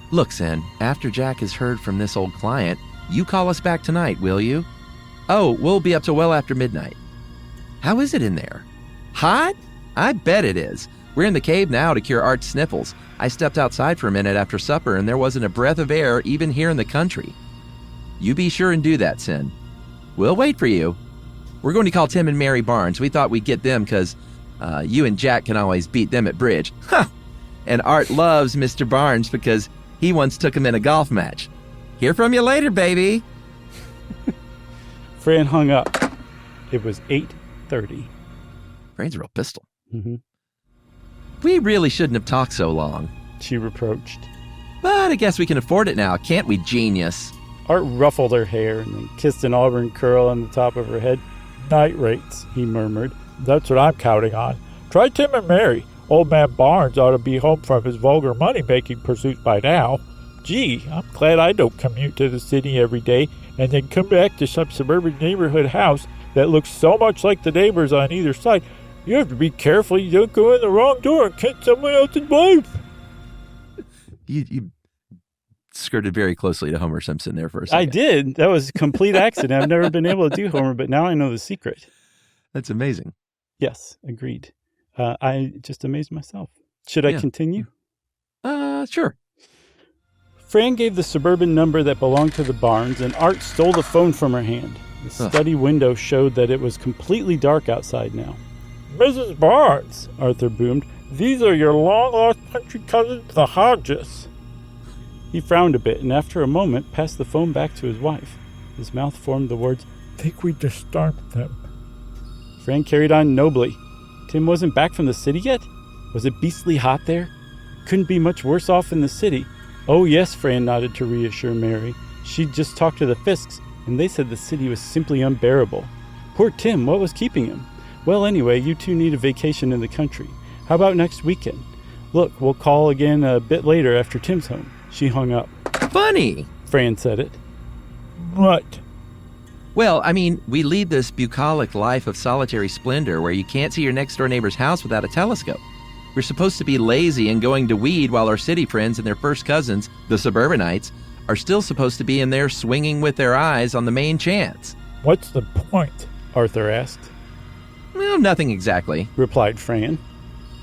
Look, Sin, after Jack has heard from this old client, you call us back tonight, will you? Oh, we'll be up till well after midnight. How is it in there? Hot? I bet it is. We're in the cave now to cure Art's sniffles. I stepped outside for a minute after supper, and there wasn't a breath of air even here in the country. You be sure and do that, Sin. We'll wait for you. We're going to call Tim and Mary Barnes. We thought we'd get them because you and Jack can always beat them at bridge. Ha! And Art loves Mr. Barnes because he once took him in a golf match. Hear from you later, baby. Fran hung up. It was 8:30. Fran's a real pistol. Mm-hmm. We really shouldn't have talked so long, she reproached. But I guess we can afford it now, can't we, genius? Art ruffled her hair and then kissed an auburn curl on the top of her head. Night rates, he murmured. That's what I'm counting on. Try Tim and Mary. Old man Barnes ought to be home from his vulgar money-making pursuits by now. Gee, I'm glad I don't commute to the city every day and then come back to some suburban neighborhood house that looks so much like the neighbors on either side. You have to be careful you don't go in the wrong door and catch someone else's wife. You skirted very closely to Homer Simpson there for a second. I did. That was a complete accident. I've never been able to do Homer, but now I know the secret. That's amazing. Yes, agreed. I just amazed myself. Should I continue? Sure. Fran gave the suburban number that belonged to the Barnes, and Art stole the phone from her hand. The study window showed that it was completely dark outside now. Mrs. Barnes, Arthur boomed, these are your long-lost country cousins, the Hodges. He frowned a bit, and after a moment, passed the phone back to his wife. His mouth formed the words, think we disturbed them. Fran carried on nobly. Tim wasn't back from the city yet? Was it beastly hot there? Couldn't be much worse off in the city. Oh yes, Fran nodded to reassure Mary. She'd just talked to the SYSKs, and they said the city was simply unbearable. Poor Tim, what was keeping him? Well, anyway, you two need a vacation in the country. How about next weekend? Look, we'll call again a bit later after Tim's home. She hung up. Funny, Fran said it. What? Well, I mean, we lead this bucolic life of solitary splendor where you can't see your next-door neighbor's house without a telescope. We're supposed to be lazy and going to weed while our city friends and their first cousins, the suburbanites, are still supposed to be in there swinging with their eyes on the main chance. What's the point? Arthur asked. Well, nothing exactly. Replied Fran.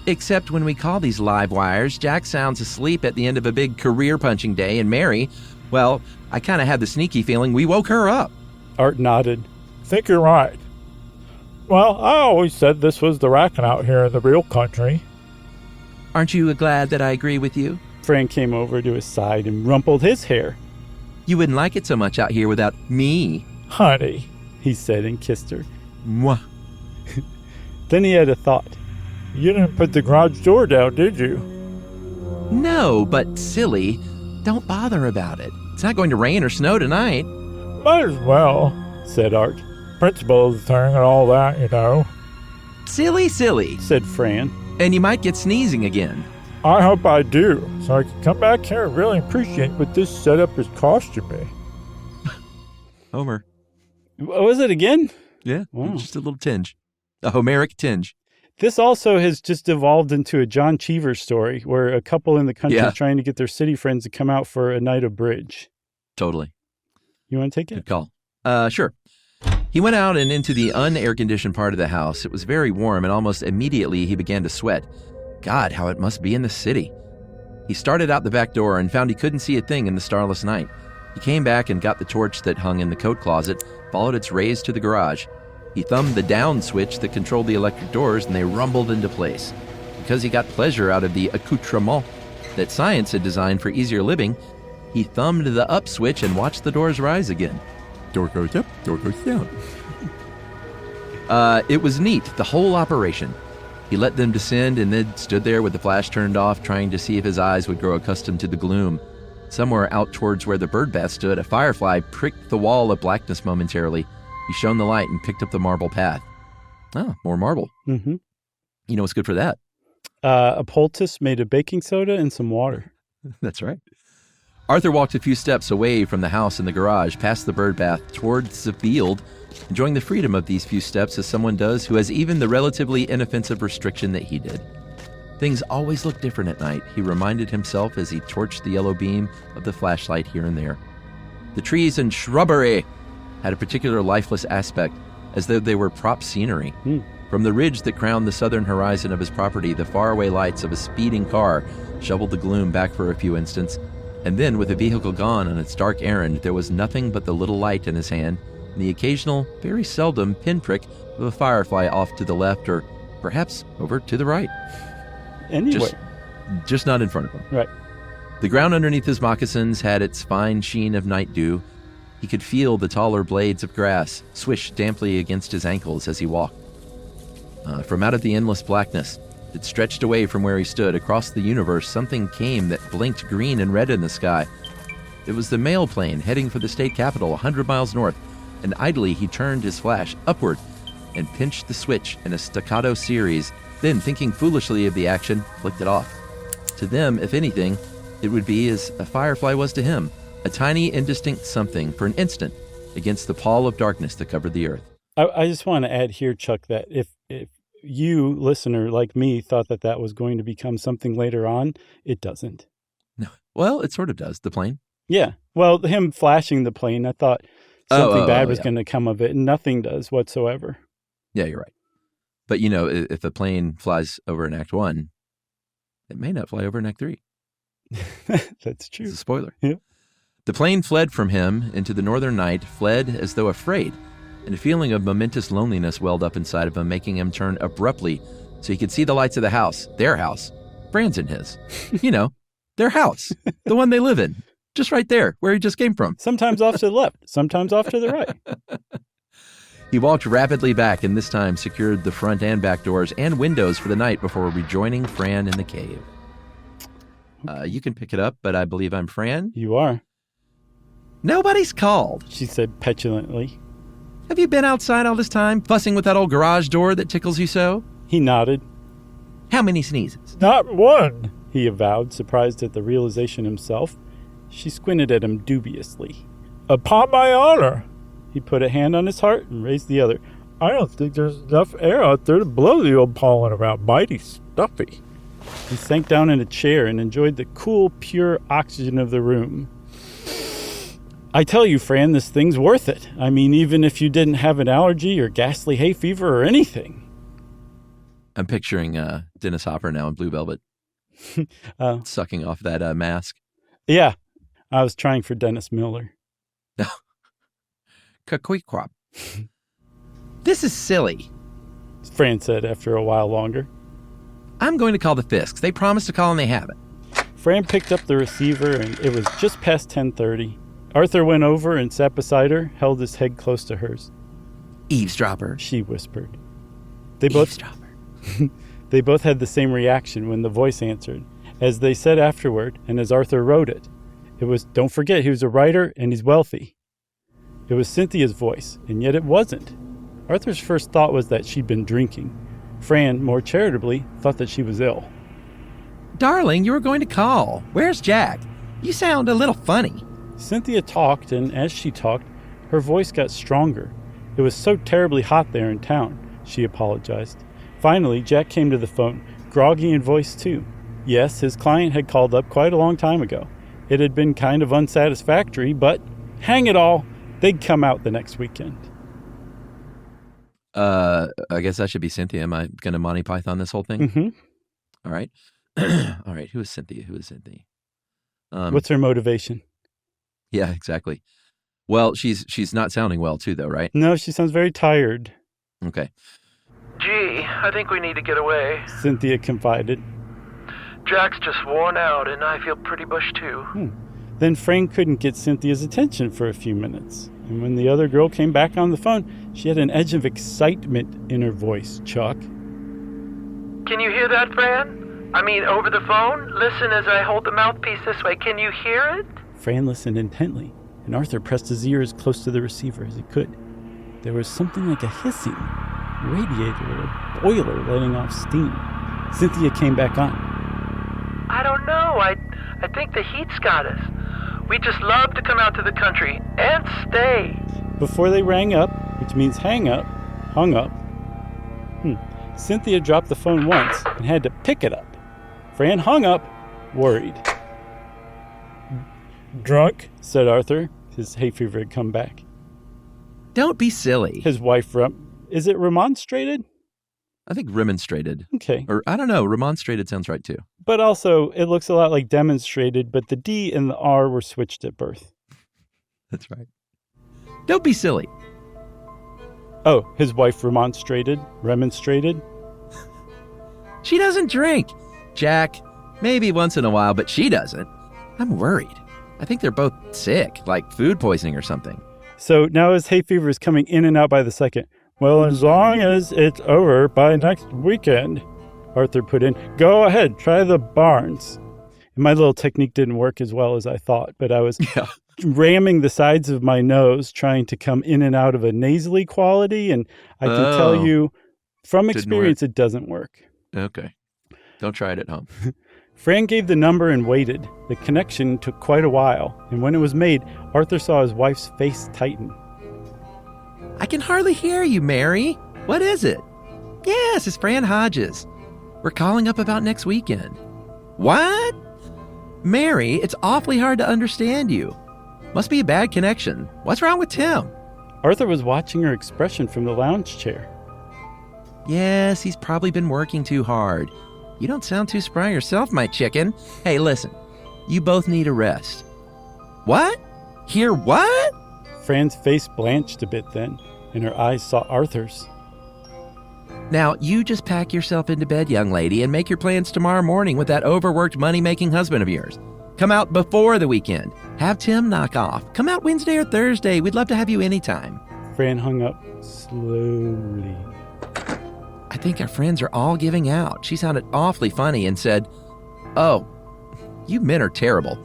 Except when we call these live wires, Jack sounds asleep at the end of a big career-punching day, and Mary, well, I kind of had the sneaky feeling we woke her up. Art nodded. Think you're right. Well, I always said this was the racking out here in the real country. Aren't you glad that I agree with you? Fran came over to his side and rumpled his hair. You wouldn't like it so much out here without me. Honey, he said and kissed her. Mwah. Then he had a thought. You didn't put the garage door down, did you? No, but silly, don't bother about it. It's not going to rain or snow tonight. Might as well, said Art. Principle of the thing and all that, you know. Silly, said Fran. And you might get sneezing again. I hope I do, so I can come back here and really appreciate what this setup has costing me. Homer. What was it again? Yeah, wow. Just a little tinge. A Homeric tinge. This also has just evolved into a John Cheever story where a couple in the country is trying to get their city friends to come out for a night of bridge. Totally. You want to take it? Good call. Sure. He went out and into the un-air-conditioned part of the house. It was very warm, and almost immediately he began to sweat. God, how it must be in the city. He started out the back door and found he couldn't see a thing in the starless night. He came back and got the torch that hung in the coat closet, followed its rays to the garage. He thumbed the down switch that controlled the electric doors, and they rumbled into place. Because he got pleasure out of the accoutrement that science had designed for easier living, he thumbed the up switch and watched the doors rise again. Door goes up, door goes down. It was neat, the whole operation. He let them descend and then stood there with the flash turned off, trying to see if his eyes would grow accustomed to the gloom. Somewhere out towards where the birdbath stood, a firefly pricked the wall of blackness momentarily. He shone the light and picked up the marble path. Oh, more marble. Mm-hmm. You know what's good for that? A poultice made of baking soda and some water. That's right. Arthur walked a few steps away from the house and the garage, past the birdbath, towards the field, enjoying the freedom of these few steps as someone does who has even the relatively inoffensive restriction that he did. Things always look different at night, he reminded himself as he torched the yellow beam of the flashlight here and there. The trees and shrubbery had a particular lifeless aspect, as though they were prop scenery. From the ridge that crowned the southern horizon of his property, the faraway lights of a speeding car shoveled the gloom back for a few instants, and then, with the vehicle gone on its dark errand, there was nothing but the little light in his hand, and the occasional, very seldom, pinprick of a firefly off to the left, or perhaps over to the right. Anyway. Just not in front of him. Right. The ground underneath his moccasins had its fine sheen of night dew. He could feel the taller blades of grass swish damply against his ankles as he walked. From out of the endless blackness that stretched away from where he stood across the universe, something came that blinked green and red in the sky. It was the mail plane heading for the state capital 100 miles north, and idly he turned his flash upward and pinched the switch in a staccato series, then, thinking foolishly of the action, flicked it off. To them, if anything, it would be as a firefly was to him, a tiny, indistinct something for an instant against the pall of darkness that covered the earth. I just want to add here, Chuck, that if you, listener, like me, thought that was going to become something later on, it doesn't. No. Well, it sort of does, the plane. Yeah. Well, him flashing the plane, I thought something bad was going to come of it, and nothing does whatsoever. Yeah, you're right. But, you know, if a plane flies over in Act 1, it may not fly over in Act 3. That's true. It's a spoiler. Yeah. The plane fled from him into the northern night, fled as though afraid, and a feeling of momentous loneliness welled up inside of him, making him turn abruptly so he could see the lights of the house, their house, Fran's and his. You know, their house, the one they live in, just right there, where he just came from. Sometimes off to the left, sometimes off to the right. He walked rapidly back and this time secured the front and back doors and windows for the night before rejoining Fran in the cave. You can pick it up, but I believe I'm Fran. You are. Nobody's called, she said petulantly. Have you been outside all this time, fussing with that old garage door that tickles you so? He nodded. How many sneezes? Not one, he avowed, surprised at the realization himself. She squinted at him dubiously. Upon my honor. He put a hand on his heart and raised the other. I don't think there's enough air out there to blow the old pollen around. Mighty stuffy. He sank down in a chair and enjoyed the cool, pure oxygen of the room. I tell you, Fran, this thing's worth it. I mean, even if you didn't have an allergy or ghastly hay fever or anything. I'm picturing Dennis Hopper now in Blue Velvet, sucking off that mask. Yeah, I was trying for Dennis Miller. Kakwee-kwap. This is silly, Fran said after a while longer. I'm going to call the SYSK. They promised to call and they haven't. Fran picked up the receiver and it was just past 10:30. Arthur went over and sat beside her, held his head close to hers. Eavesdropper. She whispered. Eavesdropper. They both had the same reaction when the voice answered. As they said afterward, and as Arthur wrote it, it was, don't forget, he was a writer and he's wealthy. It was Cynthia's voice, and yet it wasn't. Arthur's first thought was that she'd been drinking. Fran, more charitably, thought that she was ill. Darling, you were going to call. Where's Jack? You sound a little funny. Cynthia talked, and as she talked, her voice got stronger. It was so terribly hot there in town, she apologized. Finally, Jack came to the phone, groggy in voice too. Yes, his client had called up quite a long time ago. It had been kind of unsatisfactory, but hang it all, they'd come out the next weekend. I guess that should be Cynthia. Am I going to Monty Python this whole thing? Mm-hmm. All right. All right. Who is Cynthia? What's her motivation? Yeah, exactly. Well, she's not sounding well too, though, right? No, she sounds very tired. Okay. Gee, I think we need to get away. Cynthia confided. Jack's just worn out, and I feel pretty bush too. Then Fran couldn't get Cynthia's attention for a few minutes. And when the other girl came back on the phone, she had an edge of excitement in her voice, Chuck. Can you hear that, Fran? I mean, over the phone? Listen as I hold the mouthpiece this way. Can you hear it? Fran listened intently, and Arthur pressed his ear as close to the receiver as he could. There was something like a hissing radiator or a boiler letting off steam. Cynthia came back on. I don't know. I think the heat's got us. We just love to come out to the country and stay. Before they rang up, which means hung up, Cynthia dropped the phone once and had to pick it up. Fran hung up, worried. Drunk? Said Arthur. His hay fever had come back. Don't be silly. His wife, is it remonstrated? I think remonstrated. Okay. Or I don't know. Remonstrated sounds right too. But also, it looks a lot like demonstrated, but the D and the R were switched at birth. That's right. Don't be silly. Oh, his wife remonstrated? She doesn't drink. Jack, maybe once in a while, but she doesn't. I'm worried. I think they're both sick, like food poisoning or something. So now his hay fever is coming in and out by the second. Well, as long as it's over by next weekend, Arthur put in. Go ahead, try the Barnes. And my little technique didn't work as well as I thought, but I was ramming the sides of my nose, trying to come in and out of a nasally quality, and I can tell you from experience it doesn't work. Okay. Don't try it at home. Fran gave the number and waited. The connection took quite a while, and when it was made, Arthur saw his wife's face tighten. I can hardly hear you, Mary. What is it? Yes, it's Fran Hodges. We're calling up about next weekend. What? Mary, it's awfully hard to understand you. Must be a bad connection. What's wrong with Tim? Arthur was watching her expression from the lounge chair. Yes, he's probably been working too hard. You don't sound too spry yourself, my chicken. Hey, listen. You both need a rest. What? Hear what? Fran's face blanched a bit then, and her eyes sought Arthur's. Now, you just pack yourself into bed, young lady, and make your plans tomorrow morning with that overworked, money-making husband of yours. Come out before the weekend. Have Tim knock off. Come out Wednesday or Thursday. We'd love to have you anytime. Fran hung up slowly. I think our friends are all giving out. She sounded awfully funny and said, "Oh, you men are terrible."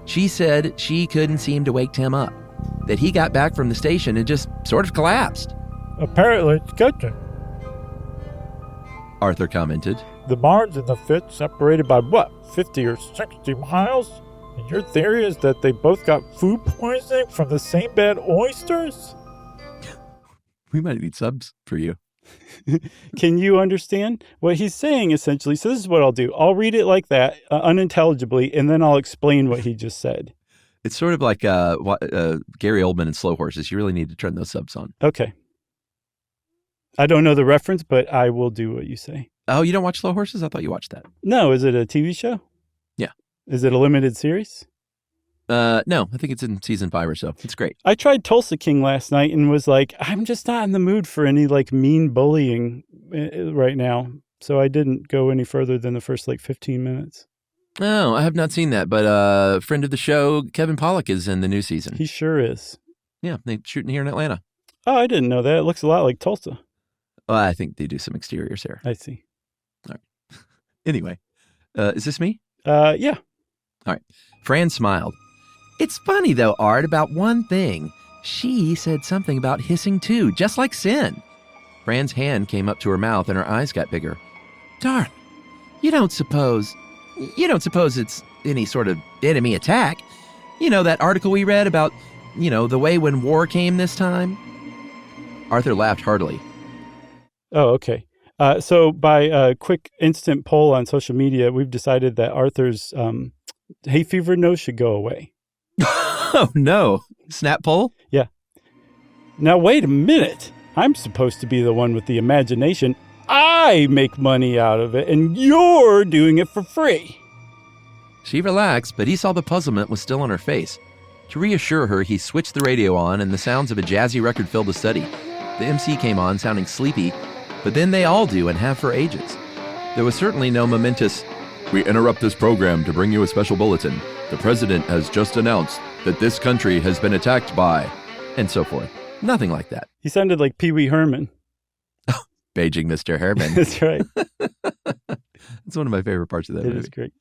She said she couldn't seem to wake Tim up, that he got back from the station and just sort of collapsed. Apparently it's catching. Arthur commented. The Barnes and the Fitz separated by what, 50 or 60 miles? And your theory is that they both got food poisoning from the same bad oysters? We might need subs for you. Can you understand what he's saying, essentially? So this is what I'll do. I'll read it like that, unintelligibly, and then I'll explain what he just said. It's sort of like Gary Oldman and Slow Horses. You really need to turn those subs on. Okay. I don't know the reference, but I will do what you say. Oh, you don't watch Slow Horses? I thought you watched that. No, is it a TV show? Yeah. Is it a limited series? No, I think it's in season 5 or so. It's great. I tried Tulsa King last night and was like, I'm just not in the mood for any like mean bullying right now. So I didn't go any further than the first like 15 minutes. Oh, I have not seen that, but a friend of the show, Kevin Pollak, is in the new season. He sure is. Yeah, they're shooting here in Atlanta. Oh, I didn't know that. It looks a lot like Tulsa. Well, I think they do some exteriors there. I see. All right. Anyway, is this me? Yeah. All right. Fran smiled. It's funny, though, Art, about one thing. She said something about hissing, too, just like Sin. Fran's hand came up to her mouth and her eyes got bigger. Darn, you don't suppose it's any sort of enemy attack? You know, that article we read about, the way when war came this time? Arthur laughed heartily. Oh, okay. So by a quick instant poll on social media, we've decided that Arthur's hay fever nose should go away. Oh, no. Snap poll? Yeah. Now, wait a minute. I'm supposed to be the one with the imagination. I make money out of it, and you're doing it for free. She relaxed, but he saw the puzzlement was still on her face. To reassure her, he switched the radio on, and the sounds of a jazzy record filled the study. The MC came on, sounding sleepy, but then they all do and have for ages. There was certainly no momentous, "We interrupt this program to bring you a special bulletin. The president has just announced that this country has been attacked by," and so forth. Nothing like that. He sounded like Pee Wee Herman. Paging Mr. Herman. That's right. It's one of my favorite parts of that movie. It is great.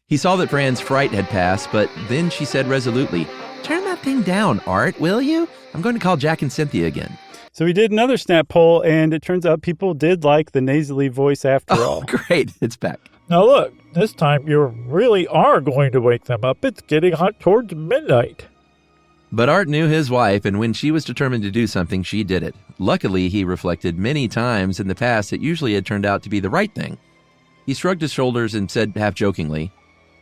He saw that Fran's fright had passed, but then she said resolutely, "Turn that thing down, Art, will you? I'm going to call Jack and Cynthia again." So we did another snap poll, and it turns out people did like the nasally voice after all. Great. It's back. Now look, this time you really are going to wake them up. It's getting hot towards midnight. But Art knew his wife, and when she was determined to do something, she did it. Luckily, he reflected many times in the past it usually had turned out to be the right thing. He shrugged his shoulders and said half-jokingly,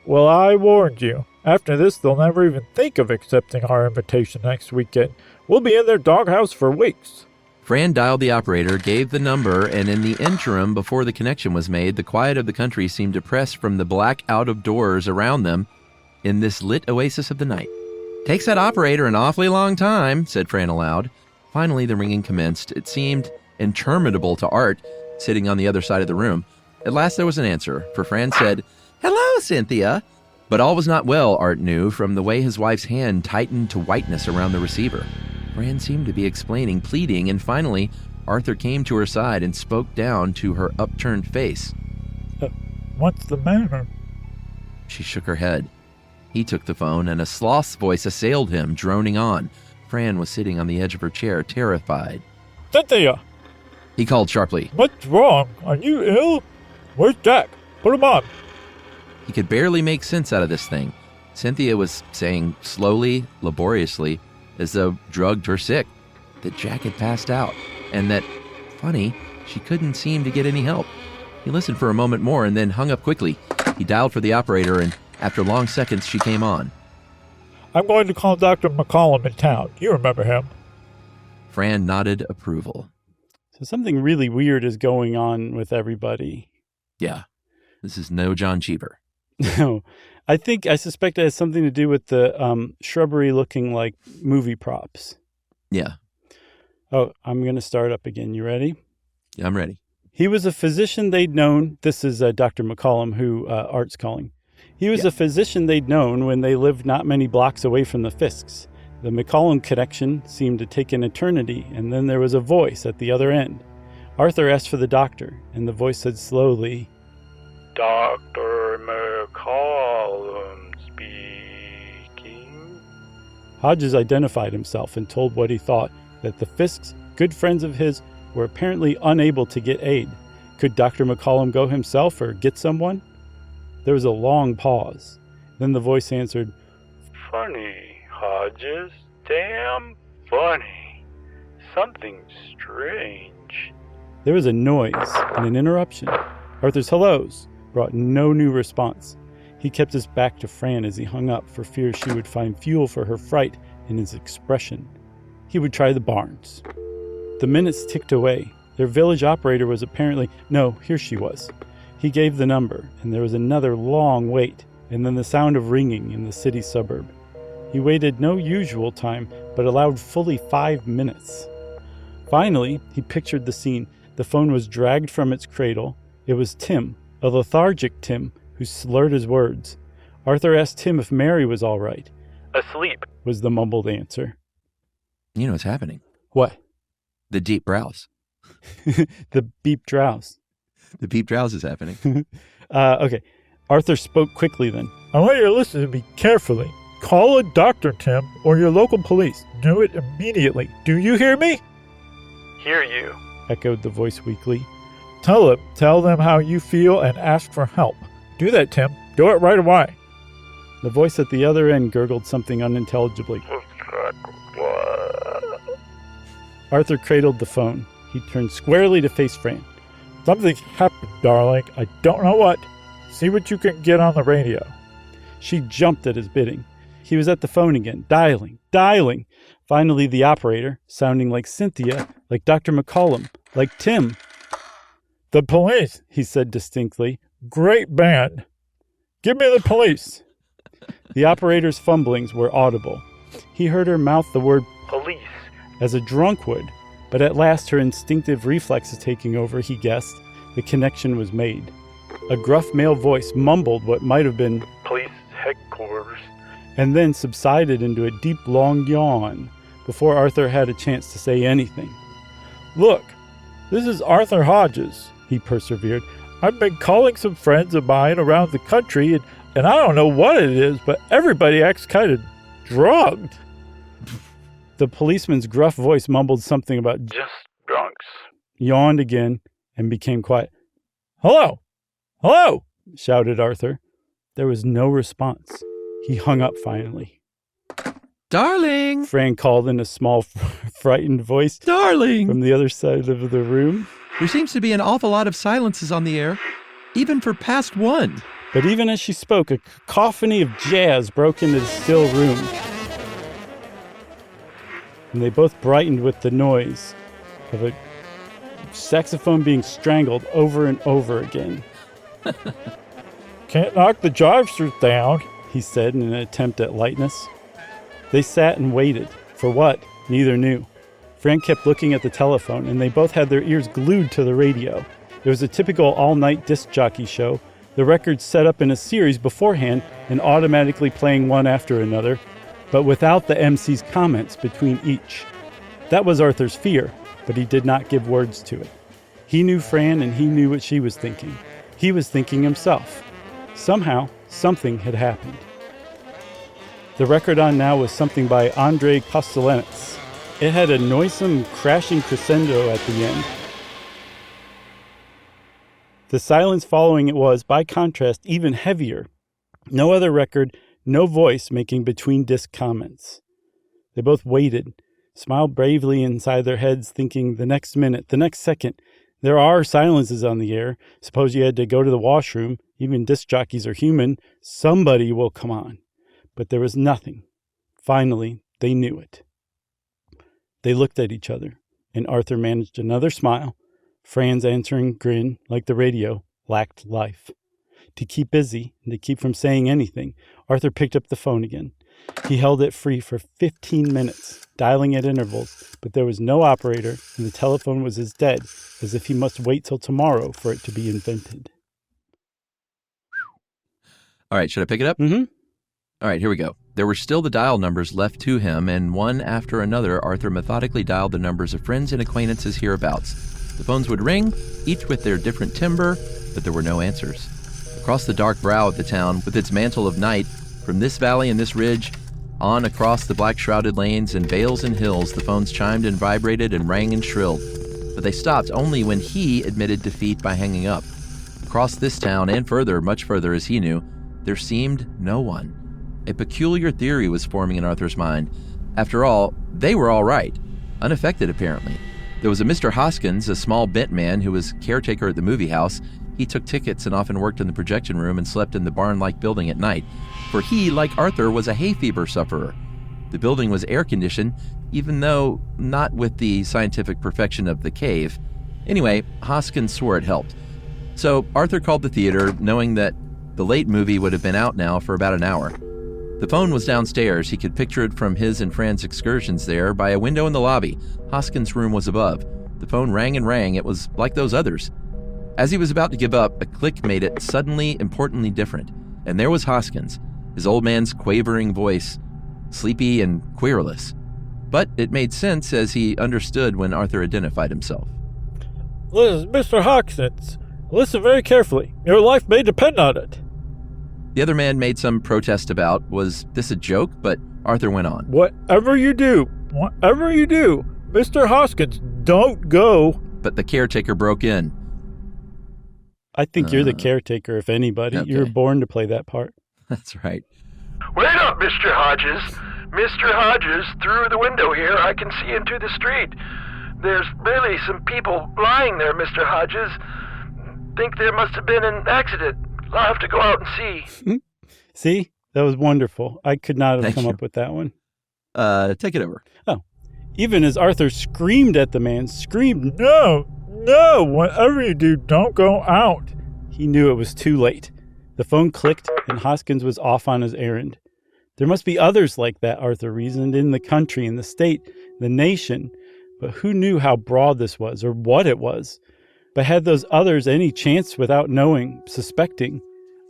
Well, I warned you. After this, they'll never even think of accepting our invitation next weekend. We'll be in their doghouse for weeks. Fran dialed the operator, gave the number, and in the interim, before the connection was made, the quiet of the country seemed oppressed from the black out-of-doors around them in this lit oasis of the night. "Takes that operator an awfully long time," said Fran aloud. Finally, the ringing commenced. It seemed interminable to Art, sitting on the other side of the room. At last there was an answer, for Fran said, "Hello, Cynthia." But all was not well, Art knew, from the way his wife's hand tightened to whiteness around the receiver. Fran seemed to be explaining, pleading, and finally, Arthur came to her side and spoke down to her upturned face. What's the matter? She shook her head. He took the phone, and a sloth's voice assailed him, droning on. Fran was sitting on the edge of her chair, terrified. Cynthia! He called sharply. What's wrong? Are you ill? Where's Jack? Put him on. He could barely make sense out of this thing. Cynthia was saying slowly, laboriously, as though drugged or sick, that Jack had passed out, and that, funny, she couldn't seem to get any help. He listened for a moment more and then hung up quickly. He dialed for the operator, and after long seconds, she came on. I'm going to call Dr. McCollum in town. You remember him. Fran nodded approval. So something really weird is going on with everybody. Yeah, this is no John Cheever. No, I suspect it has something to do with the shrubbery looking like movie props. Yeah. Oh, I'm going to start up again. You ready? Yeah, I'm ready. He was a physician they'd known. This is Dr. McCollum, who Art's calling. He was a physician they'd known when they lived not many blocks away from the SYSKs. The McCollum connection seemed to take an eternity, and then there was a voice at the other end. Arthur asked for the doctor, and the voice said slowly, Dr. McCollum speaking. Hodges identified himself and told what he thought, that the SYSKs, good friends of his, were apparently unable to get aid. Could Dr. McCollum go himself or get someone? There was a long pause. Then the voice answered, Funny, Hodges. Damn funny. Something strange. There was a noise and an interruption. Arthur's hellos brought no new response. He kept his back to Fran as he hung up for fear she would find fuel for her fright in his expression. He would try the barns. The minutes ticked away. Their village operator was apparently... No, here she was. He gave the number, and there was another long wait, and then the sound of ringing in the city suburb. He waited no usual time, but allowed fully 5 minutes. Finally, he pictured the scene. The phone was dragged from its cradle. It was Tim, a lethargic Tim, who slurred his words. Arthur asked Tim if Mary was all right. Asleep. Was the mumbled answer. You know what's happening. What? The Deep Drowse. The Deep Drowse. The Deep Drowse is happening. Okay. Arthur spoke quickly then. I want you to listen to me carefully. Call a doctor, Tim, or your local police. Do it immediately. Do you hear me? Hear you. Echoed the voice weakly. Tell them how you feel and ask for help. Do that, Tim. Do it right away. The voice at the other end gurgled something unintelligibly. Arthur cradled the phone. He turned squarely to face Fran. Something's happened, darling. I don't know what. See what you can get on the radio. She jumped at his bidding. He was at the phone again, dialing. Finally, the operator, sounding like Cynthia, like Dr. McCollum, like Tim. The police, he said distinctly. Great band. Give me the police. The operator's fumblings were audible. He heard her mouth the word police as a drunk would, but at last her instinctive reflexes taking over, he guessed, the connection was made. A gruff male voice mumbled what might have been police headquarters, and then subsided into a deep, long yawn before Arthur had a chance to say anything. Look, this is Arthur Hodges, he persevered. I've been calling some friends of mine around the country, and I don't know what it is, but everybody acts kind of drugged. The policeman's gruff voice mumbled something about just drunks, yawned again, and became quiet. Hello! Hello! Shouted Arthur. There was no response. He hung up finally. Darling! Fran called in a small, frightened voice. Darling! From the other side of the room. There seems to be an awful lot of silences on the air, even for past one. But even as she spoke, a cacophony of jazz broke into the still room. And they both brightened with the noise of a saxophone being strangled over and over again. Can't knock the jivesters down, he said in an attempt at lightness. They sat and waited. For what? Neither knew. Fran kept looking at the telephone, and they both had their ears glued to the radio. It was a typical all-night disc jockey show, the records set up in a series beforehand and automatically playing one after another, but without the MC's comments between each. That was Arthur's fear, but he did not give words to it. He knew Fran, and he knew what she was thinking. He was thinking himself. Somehow, something had happened. The record on now was something by Andrei Kostelanetz. It had a noisome, crashing crescendo at the end. The silence following it was, by contrast, even heavier. No other record, no voice making between-disc comments. They both waited, smiled bravely inside their heads, thinking the next minute, the next second. There are silences on the air. Suppose you had to go to the washroom. Even disc jockeys are human. Somebody will come on. But there was nothing. Finally, they knew it. They looked at each other, and Arthur managed another smile. Fran's answering grin, like the radio, lacked life. To keep busy, and to keep from saying anything, Arthur picked up the phone again. He held it free for 15 minutes, dialing at intervals, but there was no operator, and the telephone was as dead as if he must wait till tomorrow for it to be invented. All right, should I pick it up? Mm-hmm. All right, here we go. There were still the dial numbers left to him, and one after another, Arthur methodically dialed the numbers of friends and acquaintances hereabouts. The phones would ring, each with their different timbre, but there were no answers. Across the dark brow of the town, with its mantle of night, from this valley and this ridge, on across the black-shrouded lanes and vales and hills, the phones chimed and vibrated and rang and shrilled. But they stopped only when he admitted defeat by hanging up. Across this town, and further, much further as he knew, there seemed no one. A peculiar theory was forming in Arthur's mind. After all, they were all right. Unaffected, apparently. There was a Mr. Hoskins, a small bent man who was caretaker at the movie house, he took tickets and often worked in the projection room and slept in the barn-like building at night, for he, like Arthur, was a hay fever sufferer. The building was air-conditioned, even though not with the scientific perfection of the cave. Anyway, Hoskins swore it helped. So Arthur called the theater, knowing that the late movie would have been out now for about an hour. The phone was downstairs. He could picture it from his and Fran's excursions there by a window in the lobby. Hoskins' room was above. The phone rang and rang. It was like those others. As he was about to give up, a click made it suddenly, importantly different. And there was Hoskins, his old man's quavering voice, sleepy and querulous. But it made sense as he understood when Arthur identified himself. Listen, Mr. Hoskins, listen very carefully. Your life may depend on it. The other man made some protest about, was this a joke? But Arthur went on. Whatever you do, Mr. Hoskins, don't go. But the caretaker broke in. I think you're the caretaker, if anybody. Okay. You were born to play that part. That's right. Wait up, Mr. Hodges. Mr. Hodges, through the window here, I can see into the street. There's really some people lying there, Mr. Hodges. Think there must have been an accident. I'll have to go out and see. See? That was wonderful. I could not have Thank come you. up with that one. Take it over. Oh. Even as Arthur screamed at the man, No, whatever you do, don't go out. he knew it was too late. The phone clicked, and Hoskins was off on his errand. There must be others like that, Arthur reasoned, in the country, in the state, the nation. But who knew how broad this was, or what it was? But had those others any chance without knowing, suspecting?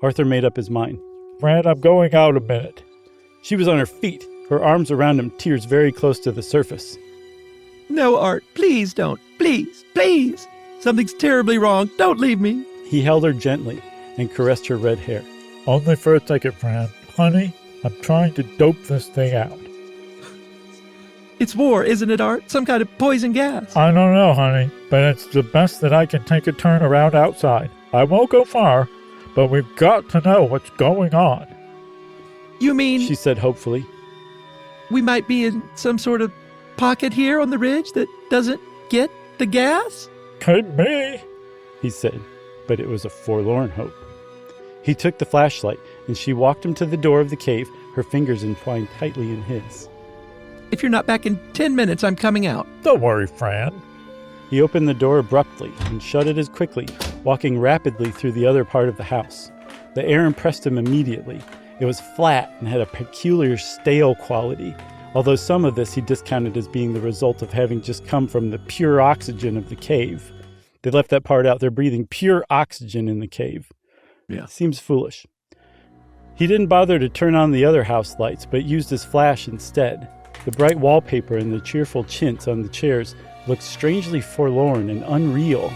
Arthur made up his mind. Fran, I'm going out a minute. She was on her feet, her arms around him, tears very close to the surface. No, Art, please don't. Please. Something's terribly wrong. Don't leave me. He held her gently and caressed her red hair. Only for a second, Fran. Honey, I'm trying to dope this thing out. It's war, isn't it, Art? Some kind of poison gas. I don't know, honey, but it's the best that I can take a turn around outside. I won't go far, but we've got to know what's going on. You mean She said hopefully. we might be in some sort of pocket here on the ridge that doesn't get the gas? Could be. He said, but it was a forlorn hope. He took the flashlight, and she walked him to the door of the cave, her fingers entwined tightly in his. If you're not back in 10 minutes, I'm coming out. Don't worry, Fran. He opened the door abruptly and shut it as quickly, walking rapidly through the other part of the house. The air impressed him immediately. It was flat and had a peculiar stale quality, although some of this he discounted as being the result of having just come from the pure oxygen of the cave. They left that part out. They're breathing pure oxygen in the cave. Yeah. Seems foolish. He didn't bother to turn on the other house lights, but used his flash instead. The bright wallpaper and the cheerful chintz on the chairs looked strangely forlorn and unreal.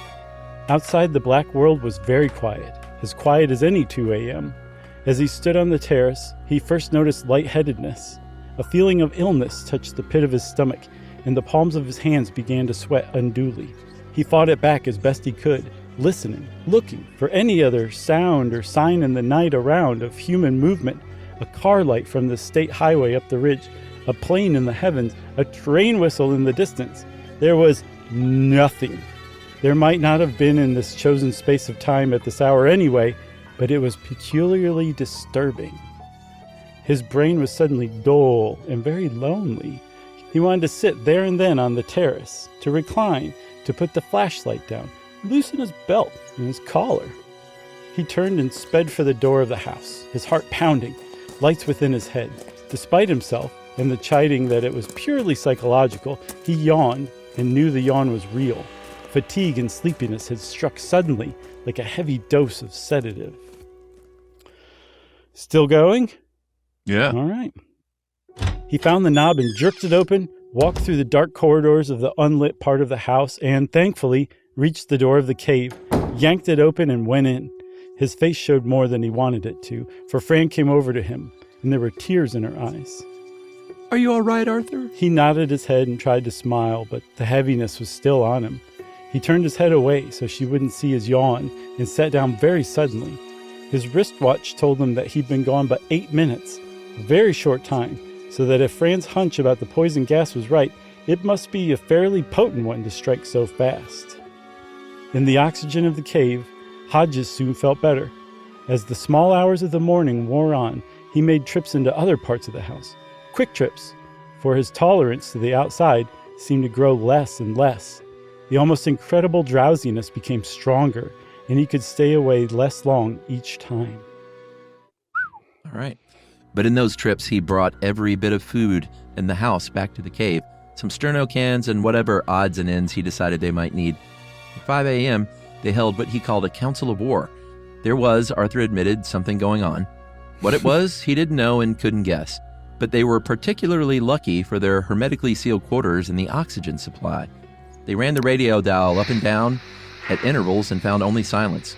Outside, the black world was very quiet as any 2 a.m. As he stood on the terrace, he first noticed lightheadedness. A feeling of illness touched the pit of his stomach, and the palms of his hands began to sweat unduly. He fought it back as best he could, listening, looking for any other sound or sign in the night around of human movement. A car light from the state highway up the ridge, a plane in the heavens, a train whistle in the distance. There was nothing. There might not have been in this chosen space of time at this hour anyway, but it was peculiarly disturbing. His brain was suddenly dull and very lonely. He wanted to sit there and then on the terrace, to recline, to put the flashlight down, loosen his belt and his collar. He turned and sped for the door of the house, his heart pounding, lights within his head. Despite himself and the chiding that it was purely psychological, he yawned and knew the yawn was real. Fatigue and sleepiness had struck suddenly like a heavy dose of sedative. Still going? Yeah. All right. He found the knob and jerked it open, walked through the dark corridors of the unlit part of the house, and, thankfully, reached the door of the cave, yanked it open, and went in. His face showed more than he wanted it to, for Fran came over to him, and there were tears in her eyes. Are you all right, Arthur? He nodded his head and tried to smile, but the heaviness was still on him. He turned his head away so she wouldn't see his yawn, and sat down very suddenly. His wristwatch told him that he'd been gone but 8 minutes, a very short time, so that if Fran's hunch about the poison gas was right, it must be a fairly potent one to strike so fast. In the oxygen of the cave, Hodges soon felt better. As the small hours of the morning wore on, he made trips into other parts of the house. Quick trips, for his tolerance to the outside seemed to grow less and less. The almost incredible drowsiness became stronger, and he could stay away less long each time. All right. But in those trips, he brought every bit of food in the house back to the cave, some sterno cans and whatever odds and ends he decided they might need. At 5 a.m., they held what he called a council of war. There was, Arthur admitted, something going on. What it was, he didn't know and couldn't guess. But they were particularly lucky for their hermetically sealed quarters and the oxygen supply. They ran the radio dial up and down at intervals and found only silence.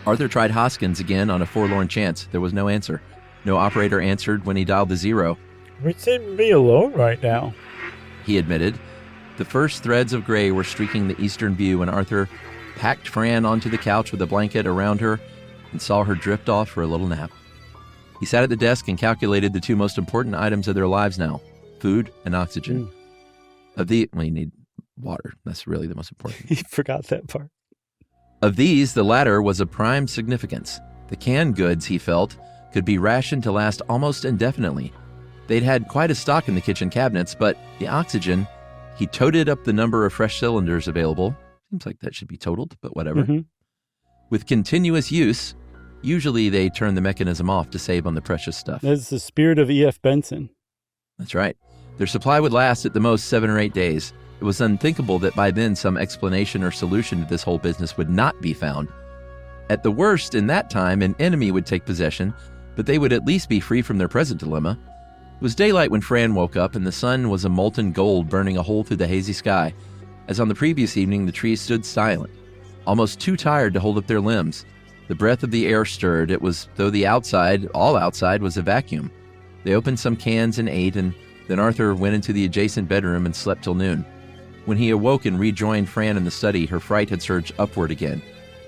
Arthur tried Hoskins again on a forlorn chance. There was no answer. No operator answered when he dialed the 0. We seem to be alone right now, he admitted. The first threads of gray were streaking the eastern view when Arthur packed Fran onto the couch with a blanket around her and saw her drift off for a little nap. He sat at the desk and calculated the two most important items of their lives now, food and oxygen. You need water. That's really the most important. He forgot that part. Of these, the latter was of prime significance. The canned goods, he felt, could be rationed to last almost indefinitely. They'd had quite a stock in the kitchen cabinets, but the oxygen, he toted up the number of fresh cylinders available. Seems like that should be totaled, but whatever. Mm-hmm. With continuous use, usually they turn the mechanism off to save on the precious stuff. That's the spirit of E.F. Benson. That's right. Their supply would last at the most 7 or 8 days. It was unthinkable that by then some explanation or solution to this whole business would not be found. At the worst, in that time, an enemy would take possession, but they would at least be free from their present dilemma. It was daylight when Fran woke up, and the sun was a molten gold burning a hole through the hazy sky. As on the previous evening, the trees stood silent, almost too tired to hold up their limbs. The breath of the air stirred. It was though the outside, all outside, was a vacuum. They opened some cans and ate, and then Arthur went into the adjacent bedroom and slept till noon. When he awoke and rejoined Fran in the study, her fright had surged upward again.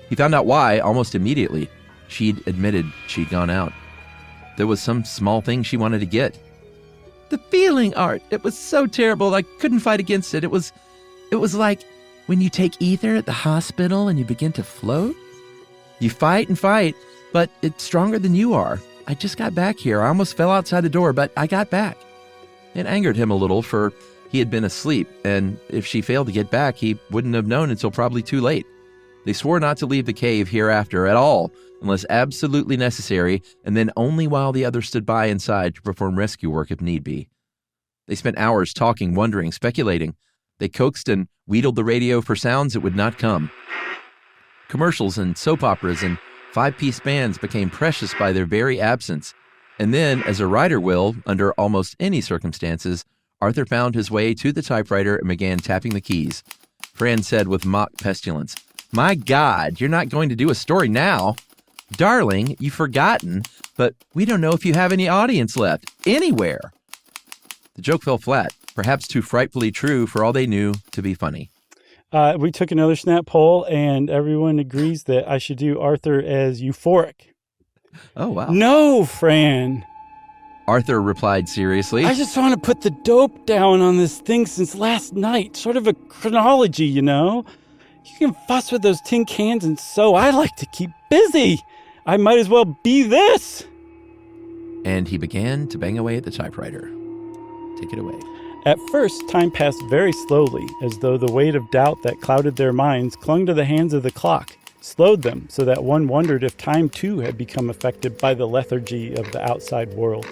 He found out why almost immediately. She'd admitted she'd gone out. There was some small thing she wanted to get. The feeling, Art, it was so terrible I couldn't fight against it. It was like when you take ether at the hospital and you begin to float. You fight and fight, but it's stronger than you are. I just got back here. I almost fell outside the door, but I got back. It angered him a little, for he had been asleep, and if she failed to get back, he wouldn't have known until probably too late. They swore not to leave the cave hereafter at all, unless absolutely necessary, and then only while the others stood by inside to perform rescue work if need be. They spent hours talking, wondering, speculating. They coaxed and wheedled the radio for sounds that would not come. Commercials and soap operas and 5-piece bands became precious by their very absence. And then, as a writer will, under almost any circumstances, Arthur found his way to the typewriter and began tapping the keys. Fran said with mock petulance, "My God, you're not going to do a story now? Darling, you've forgotten, but we don't know if you have any audience left, anywhere." The joke fell flat, perhaps too frightfully true for all they knew to be funny. We took another snap poll, and everyone agrees that I should do Arthur as euphoric. Oh, wow. No, Fran. Arthur replied seriously. I just want to put the dope down on this thing since last night. Sort of a chronology, you know? You can fuss with those tin cans, and so I like to keep busy. I might as well be this. And he began to bang away at the typewriter. Take it away. At first, time passed very slowly, as though the weight of doubt that clouded their minds clung to the hands of the clock, slowed them so that one wondered if time too had become affected by the lethargy of the outside world.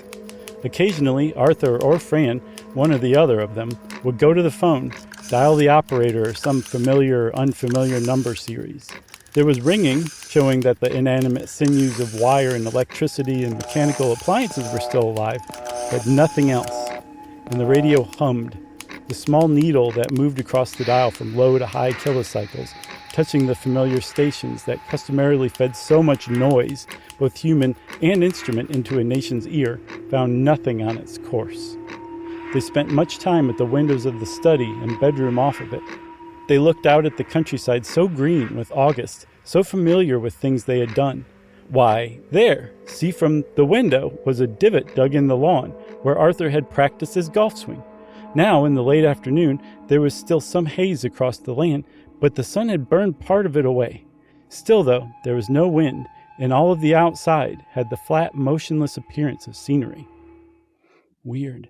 Occasionally, Arthur or Fran, one or the other of them, would go to the phone, dial the operator or some familiar or unfamiliar number series. There was ringing, showing that the inanimate sinews of wire and electricity and mechanical appliances were still alive, but nothing else. And the radio hummed, the small needle that moved across the dial from low to high kilocycles, touching the familiar stations that customarily fed so much noise, both human and instrument, into a nation's ear, found nothing on its course. They spent much time at the windows of the study and bedroom off of it. They looked out at the countryside so green with August, so familiar with things they had done. Why, there, see from the window, was a divot dug in the lawn where Arthur had practiced his golf swing. Now, in the late afternoon, there was still some haze across the land, but the sun had burned part of it away. Still, though, there was no wind, and all of the outside had the flat, motionless appearance of scenery. Weird.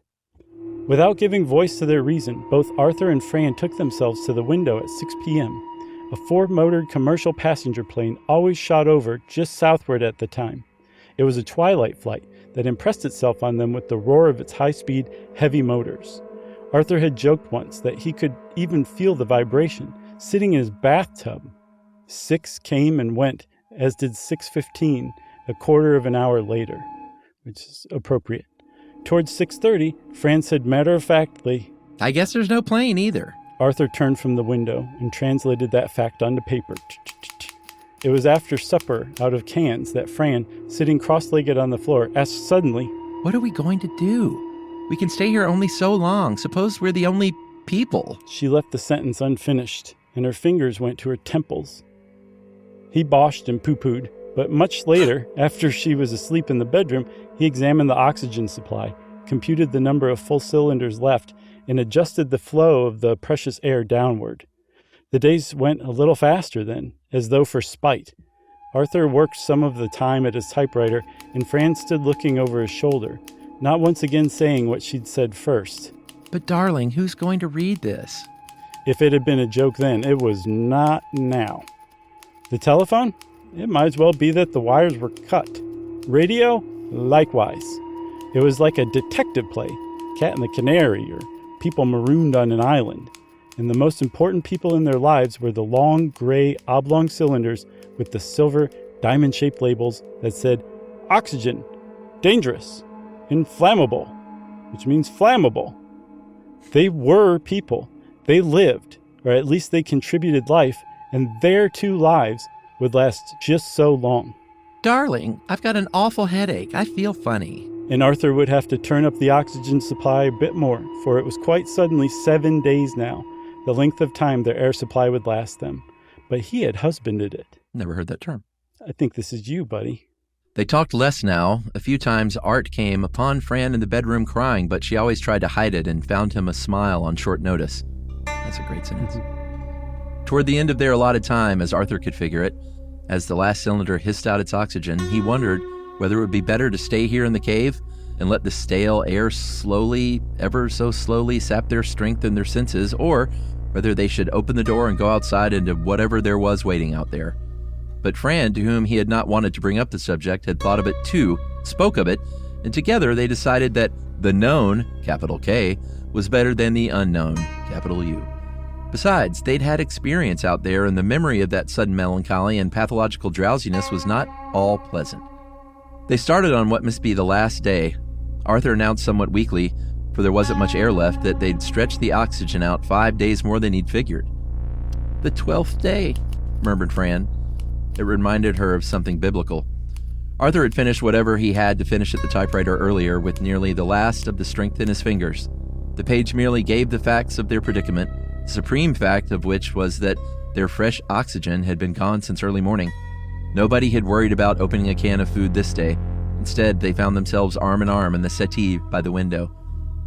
Without giving voice to their reason, both Arthur and Fran took themselves to the window at 6 p.m. A 4-motored commercial passenger plane always shot over just southward at the time. It was a twilight flight that impressed itself on them with the roar of its high-speed, heavy motors. Arthur had joked once that he could even feel the vibration, sitting in his bathtub. 6 came and went, as did 6:15, a quarter of an hour later, which is appropriate. Towards 6:30, Fran said matter-of-factly, I guess there's no plane either. Arthur turned from the window and translated that fact onto paper. It was after supper, out of cans, that Fran, sitting cross-legged on the floor, asked suddenly, What are we going to do? We can stay here only so long. Suppose we're the only people. She left the sentence unfinished, and her fingers went to her temples. He boshed and poo-pooed, but much later, after she was asleep in the bedroom, he examined the oxygen supply, computed the number of full cylinders left, and adjusted the flow of the precious air downward. The days went a little faster then, as though for spite. Arthur worked some of the time at his typewriter, and Fran stood looking over his shoulder, not once again saying what she'd said first. But darling, who's going to read this? If it had been a joke then, it was not now. The telephone? It might as well be that the wires were cut. Radio? Likewise. It was like a detective play, Cat and the Canary, or people marooned on an island. And the most important people in their lives were the long, gray, oblong cylinders with the silver, diamond-shaped labels that said, Oxygen, Dangerous, Inflammable, which means flammable. They were people. They lived, or at least they contributed life, and their 2 lives would last just so long. Darling, I've got an awful headache. I feel funny. And Arthur would have to turn up the oxygen supply a bit more, for it was quite suddenly 7 days now, the length of time their air supply would last them. But he had husbanded it. Never heard that term. I think this is you, buddy. They talked less now. A few times Art came upon Fran in the bedroom crying, but she always tried to hide it and found him a smile on short notice. That's a great sentence. Toward the end of their allotted time, as Arthur could figure it, as the last cylinder hissed out its oxygen, he wondered whether it would be better to stay here in the cave and let the stale air slowly, ever so slowly, sap their strength and their senses, or whether they should open the door and go outside into whatever there was waiting out there. But Fran, to whom he had not wanted to bring up the subject, had thought of it too, spoke of it, and together they decided that the known, capital K, was better than the unknown, capital U. Besides, they'd had experience out there, and the memory of that sudden melancholy and pathological drowsiness was not all pleasant. They started on what must be the last day. Arthur announced somewhat weakly, for there wasn't much air left, that they'd stretched the oxygen out 5 days more than he'd figured. The 12th day, murmured Fran. It reminded her of something biblical. Arthur had finished whatever he had to finish at the typewriter earlier with nearly the last of the strength in his fingers. The page merely gave the facts of their predicament, the supreme fact of which was that their fresh oxygen had been gone since early morning. Nobody had worried about opening a can of food this day. Instead, they found themselves arm in arm in the settee by the window.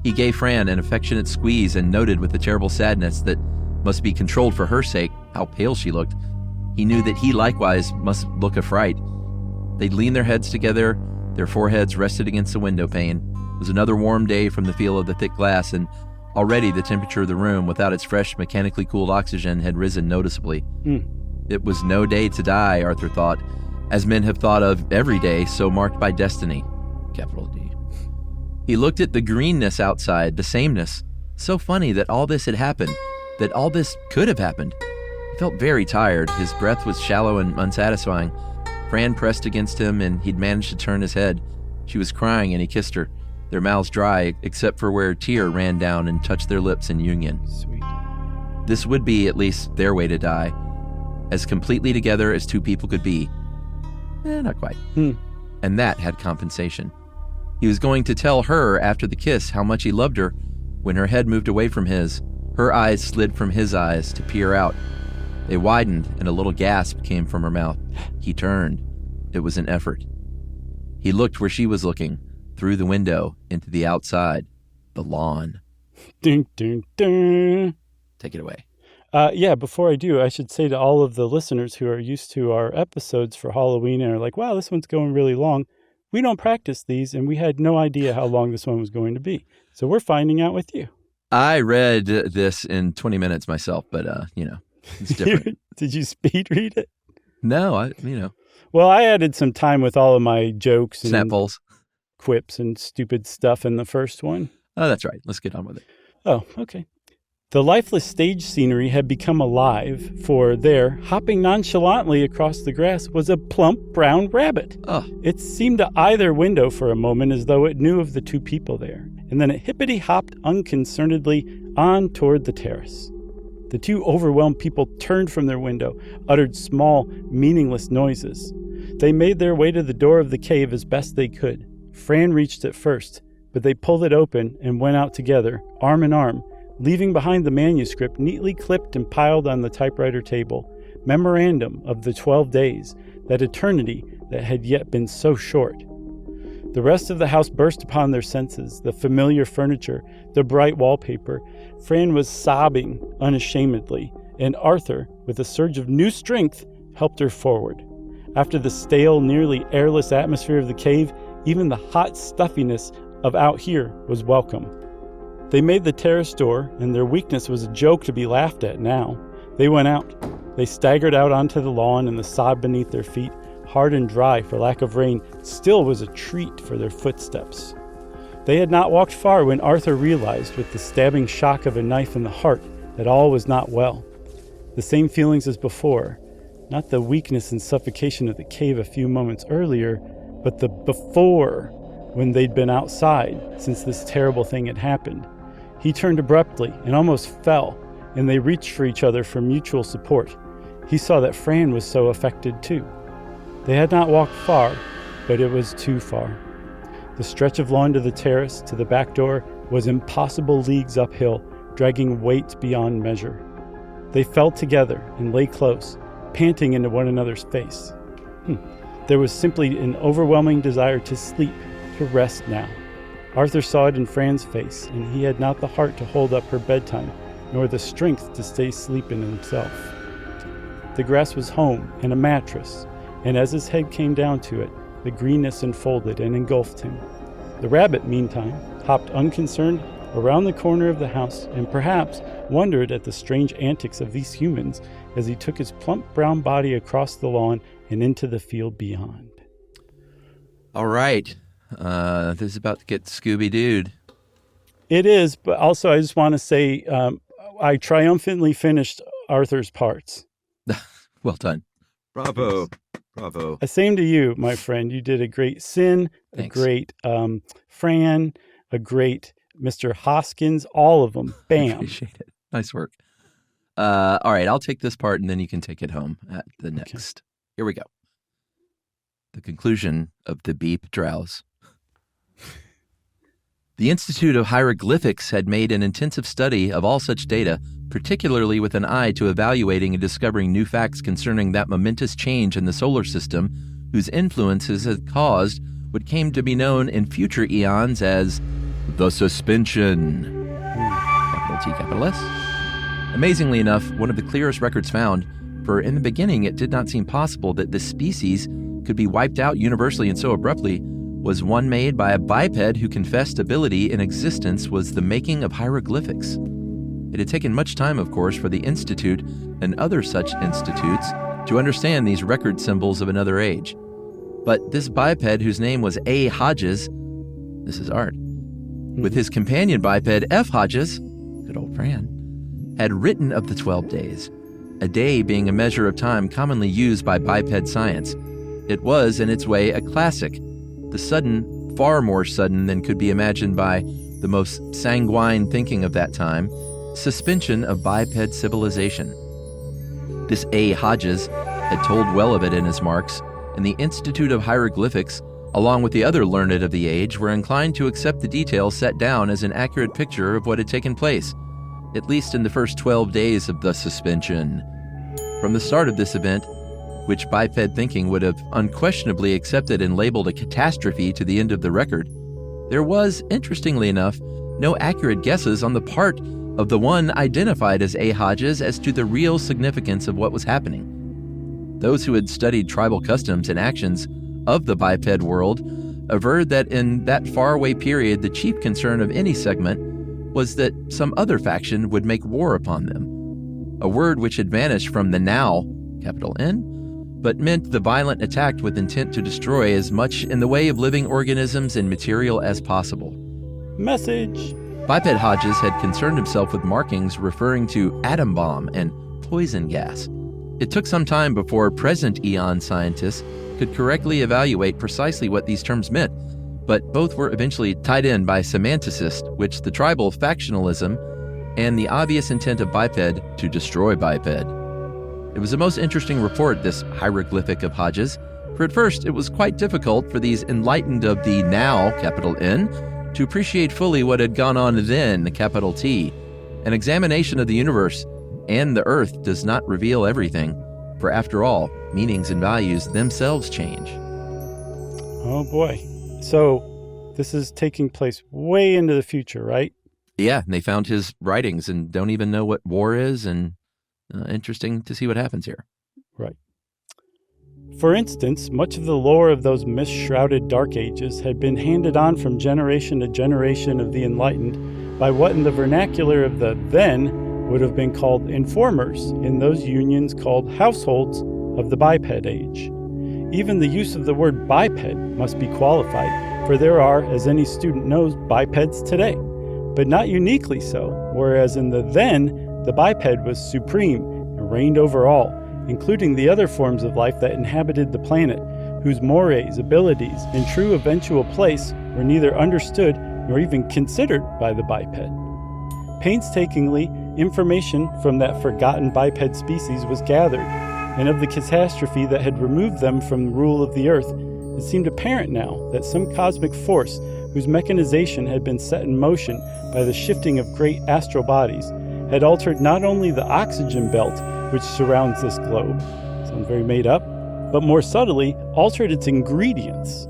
He gave Fran an affectionate squeeze and noted with a terrible sadness that must be controlled for her sake how pale she looked. He knew that he likewise must look a fright. They leaned their heads together, their foreheads rested against the window pane. It was another warm day from the feel of the thick glass, and already the temperature of the room, without its fresh, mechanically cooled oxygen, had risen noticeably. It was no day to die, Arthur thought, as men have thought of every day so marked by destiny, capital D. He looked at the greenness outside, the sameness. So funny that all this had happened, that all this could have happened. He felt very tired. His breath was shallow and unsatisfying. Fran pressed against him, and he'd managed to turn his head. She was crying, and he kissed her, their mouths dry, except for where a tear ran down and touched their lips in union. Sweet. This would be, at least, their way to die. As completely together as 2 people could be. Not quite. And that had compensation. He was going to tell her after the kiss how much he loved her. When her head moved away from his, her eyes slid from his eyes to peer out. They widened, and a little gasp came from her mouth. He turned. It was an effort. He looked where she was looking, through the window, into the outside, the lawn. Dun, dun, dun. Take it away. Yeah, before I do, I should say to all of the listeners who are used to our episodes for Halloween and are like, wow, this one's going really long. We don't practice these, and we had no idea how long this one was going to be. So we're finding out with you. I read this in 20 minutes myself, but, it's different. Did you speed read it? No, Well, I added some time with all of my jokes and snapfuls, quips and stupid stuff in the first one. Oh, that's right. Let's get on with it. Oh, okay. The lifeless stage scenery had become alive, for there, hopping nonchalantly across the grass, was a plump brown rabbit. Oh. It seemed to eye their window for a moment as though it knew of the two people there, and then it hippity-hopped unconcernedly on toward the terrace. The two overwhelmed people turned from their window, uttered small, meaningless noises. They made their way to the door of the cave as best they could. Fran reached it first, but they pulled it open and went out together, arm in arm, leaving behind the manuscript neatly clipped and piled on the typewriter table, memorandum of the 12 days, that eternity that had yet been so short. The rest of the house burst upon their senses, the familiar furniture, the bright wallpaper. Fran was sobbing unashamedly, and Arthur, with a surge of new strength, helped her forward. After the stale, nearly airless atmosphere of the cave, even the hot stuffiness of out here was welcome. They made the terrace door, and their weakness was a joke to be laughed at now. They went out. They staggered out onto the lawn, and the sod beneath their feet, hard and dry for lack of rain, still was a treat for their footsteps. They had not walked far when Arthur realized, with the stabbing shock of a knife in the heart, that all was not well. The same feelings as before, not the weakness and suffocation of the cave a few moments earlier, but the before, when they'd been outside since this terrible thing had happened. He turned abruptly and almost fell, and they reached for each other for mutual support. He saw that Fran was so affected too. They had not walked far, but it was too far. The stretch of lawn to the terrace, to the back door, was impossible leagues uphill, dragging weight beyond measure. They fell together and lay close, panting into one another's face. There was simply an overwhelming desire to sleep, to rest now. Arthur saw it in Fran's face, and he had not the heart to hold up her bedtime, nor the strength to stay sleeping himself. The grass was home and a mattress, and as his head came down to it, the greenness enfolded and engulfed him. The rabbit, meantime, hopped unconcerned around the corner of the house, and perhaps wondered at the strange antics of these humans as he took his plump brown body across the lawn and into the field beyond. All right. This is about to get Scooby-Dooed. It is, but also I just want to say I triumphantly finished Arthur's parts. Well done. Bravo. Bravo. Same to you, my friend. You did a great Sin, Thanks. A great Fran, a great Mr. Hoskins, all of them. Bam. Appreciate it. Nice work. All right, I'll take this part, and then you can take it home at the next. Okay. Here we go. The conclusion of the Deep Drowse. The Institute of Hieroglyphics had made an intensive study of all such data, particularly with an eye to evaluating and discovering new facts concerning that momentous change in the solar system, whose influences had caused what came to be known in future eons as the suspension. Capital T, capital S. Amazingly enough, one of the clearest records found, for in the beginning it did not seem possible that this species could be wiped out universally and so abruptly, was one made by a biped who confessed ability in existence was the making of hieroglyphics. It had taken much time, of course, for the Institute and other such institutes to understand these record symbols of another age. But this biped, whose name was A. Hodges, this is art, with his companion biped F. Hodges, good old Fran, had written of the 12 days, a day being a measure of time commonly used by biped science. It was, in its way, a classic, the sudden, far more sudden than could be imagined by the most sanguine thinking of that time, suspension of biped civilization. This A. Hodges had told well of it in his marks, and the Institute of Hieroglyphics, along with the other learned of the age, were inclined to accept the details set down as an accurate picture of what had taken place, at least in the first 12 days of the suspension. From the start of this event, which biped thinking would have unquestionably accepted and labeled a catastrophe to the end of the record, there was, interestingly enough, no accurate guesses on the part of the one identified as A. Hodges as to the real significance of what was happening. Those who had studied tribal customs and actions of the biped world averred that in that faraway period, the chief concern of any segment was that some other faction would make war upon them, a word which had vanished from the now, capital N, but meant the violent attack with intent to destroy as much in the way of living organisms and material as possible. Message. Biped Hodges had concerned himself with markings referring to atom bomb and poison gas. It took some time before present eon scientists could correctly evaluate precisely what these terms meant, but both were eventually tied in by semanticists, which the tribal factionalism and the obvious intent of biped to destroy biped. It was a most interesting report, this hieroglyphic of Hodges, for at first it was quite difficult for these enlightened of the now, capital N, to appreciate fully what had gone on then, capital T. An examination of the universe and the earth does not reveal everything, for after all, meanings and values themselves change. Oh boy. So this is taking place way into the future, right? Yeah, and they found his writings and don't even know what war is, and interesting to see what happens here. Right. For instance, much of the lore of those mist-shrouded Dark Ages had been handed on from generation to generation of the enlightened by what in the vernacular of the then would have been called informers in those unions called households of the biped age. Even the use of the word biped must be qualified, for there are, as any student knows, bipeds today, but not uniquely so, whereas in the then, the biped was supreme and reigned over all, including the other forms of life that inhabited the planet, whose mores, abilities, and true eventual place were neither understood nor even considered by the biped. Painstakingly, information from that forgotten biped species was gathered, and of the catastrophe that had removed them from the rule of the earth, it seemed apparent now that some cosmic force whose mechanization had been set in motion by the shifting of great astral bodies had altered not only the oxygen belt which surrounds this globe, sounds very made up, but more subtly altered its ingredients.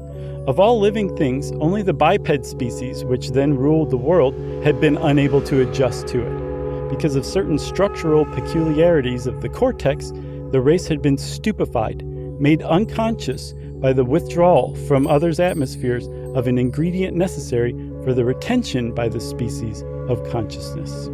Of all living things, only the biped species, which then ruled the world, had been unable to adjust to it. Because of certain structural peculiarities of the cortex, the race had been stupefied, made unconscious by the withdrawal from others' atmospheres of an ingredient necessary for the retention by the species of consciousness.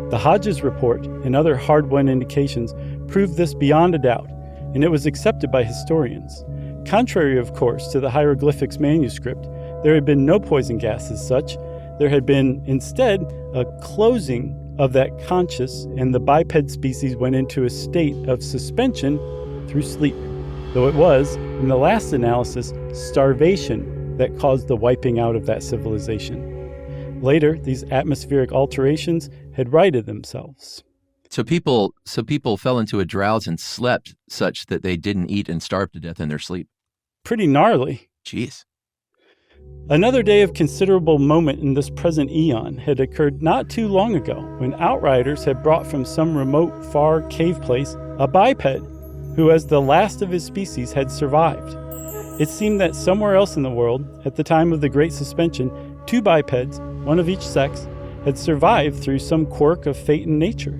The Hodges report and other hard-won indications proved this beyond a doubt, and it was accepted by historians. Contrary, of course, to the hieroglyphics manuscript, there had been no poison gas as such. There had been, instead, a closing of that conscious, and the biped species went into a state of suspension through sleep, though it was, in the last analysis, starvation that caused the wiping out of that civilization. Later, these atmospheric alterations had righted themselves. So people fell into a drowse and slept such that they didn't eat and starved to death in their sleep. Pretty gnarly. Jeez. Another day of considerable moment in this present eon had occurred not too long ago when outriders had brought from some remote, far cave place a biped who, as the last of his species, had survived. It seemed that somewhere else in the world, at the time of the Great Suspension, two bipeds, one of each sex, had survived through some quirk of fate and nature.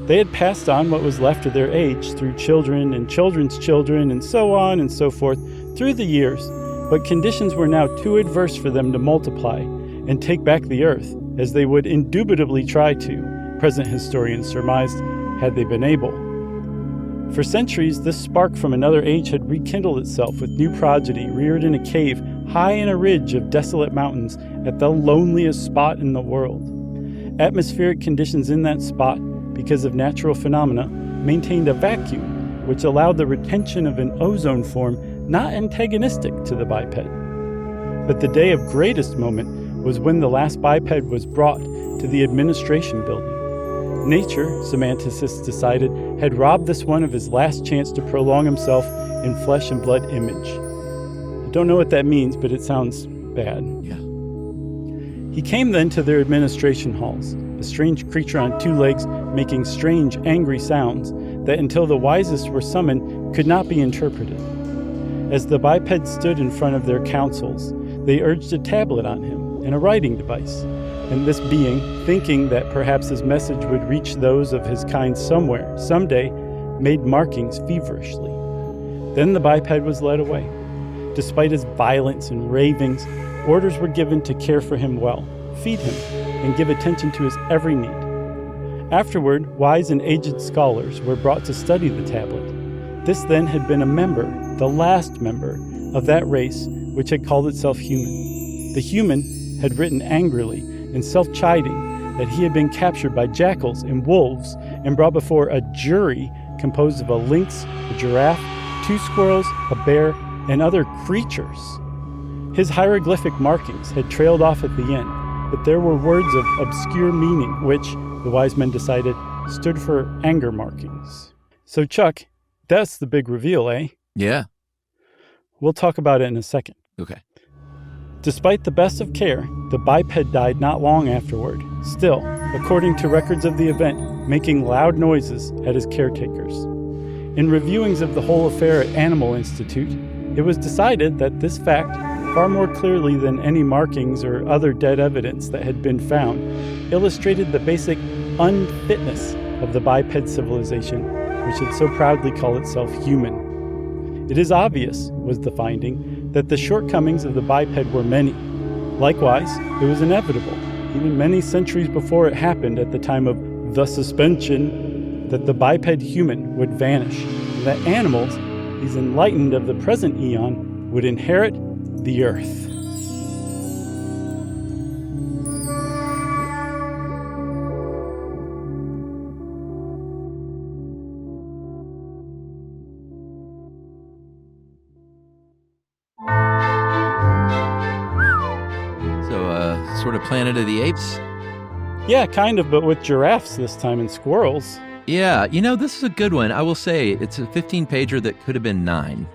They had passed on what was left of their age through children and children's children and so on and so forth through the years, but conditions were now too adverse for them to multiply and take back the earth, as they would indubitably try to, present historians surmised, had they been able. For centuries, this spark from another age had rekindled itself with new progeny reared in a cave high in a ridge of desolate mountains at the loneliest spot in the world. Atmospheric conditions in that spot, because of natural phenomena, maintained a vacuum which allowed the retention of an ozone form not antagonistic to the biped. But the day of greatest moment was when the last biped was brought to the administration building. Nature, semanticists decided, had robbed this one of his last chance to prolong himself in flesh and blood image. I don't know what that means, but it sounds bad. Yeah. He came then to their administration halls, a strange creature on two legs making strange, angry sounds that until the wisest were summoned could not be interpreted. As the biped stood in front of their councils, they urged a tablet on him and a writing device. and this being, thinking that perhaps his message would reach those of his kind somewhere, someday, made markings feverishly. Then the biped was led away. Despite his violence and ravings, orders were given to care for him well, feed him, and give attention to his every need. Afterward, wise and aged scholars were brought to study the tablet. This then had been a member, the last member, of that race which had called itself human. The human had written angrily and self-chiding that he had been captured by jackals and wolves and brought before a jury composed of a lynx, a giraffe, 2 squirrels, a bear, and other creatures. His hieroglyphic markings had trailed off at the end, but there were words of obscure meaning which, the wise men decided, stood for anger markings. So, Chuck, that's the big reveal, eh? Yeah. We'll talk about it in a second. Okay. Despite the best of care, the biped died not long afterward, still, according to records of the event, making loud noises at his caretakers. In reviewings of the whole affair at Animal Institute, it was decided that this fact, far more clearly than any markings or other dead evidence that had been found, illustrated the basic unfitness of the biped civilization, which had so proudly called itself human. It is obvious, was the finding, that the shortcomings of the biped were many. Likewise, it was inevitable, even many centuries before it happened at the time of the suspension, that the biped human would vanish, and that animals, these enlightened of the present eon, would inherit the earth. Sort of Planet of the Apes? Yeah, kind of, but with giraffes this time and squirrels. Yeah, this is a good one. I will say it's a 15-pager that could have been 9.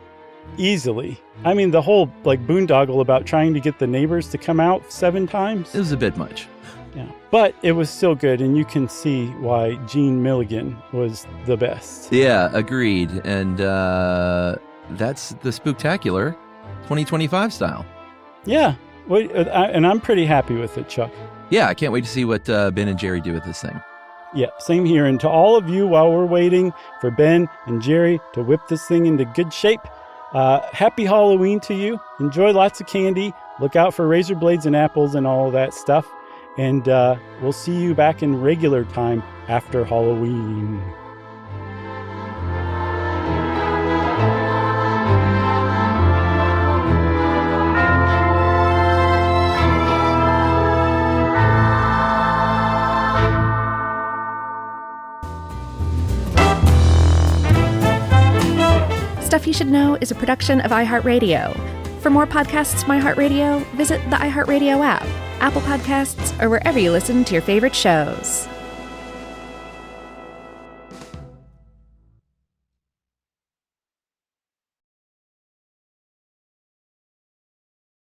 Easily. I mean, the whole boondoggle about trying to get the neighbors to come out 7 times. It was a bit much. Yeah, but it was still good, and you can see why Gene Milligan was the best. Yeah, agreed. And that's the Spooktacular 2025 style. Yeah. And I'm pretty happy with it, Chuck. Yeah, I can't wait to see what Ben and Jerry do with this thing. Yeah, same here. And to all of you, while we're waiting for Ben and Jerry to whip this thing into good shape, happy Halloween to you. Enjoy lots of candy. Look out for razor blades and apples and all of that stuff. And we'll see you back in regular time after Halloween. Stuff You Should Know is a production of iHeartRadio. For more podcasts from iHeartRadio, visit the iHeartRadio app, Apple Podcasts, or wherever you listen to your favorite shows.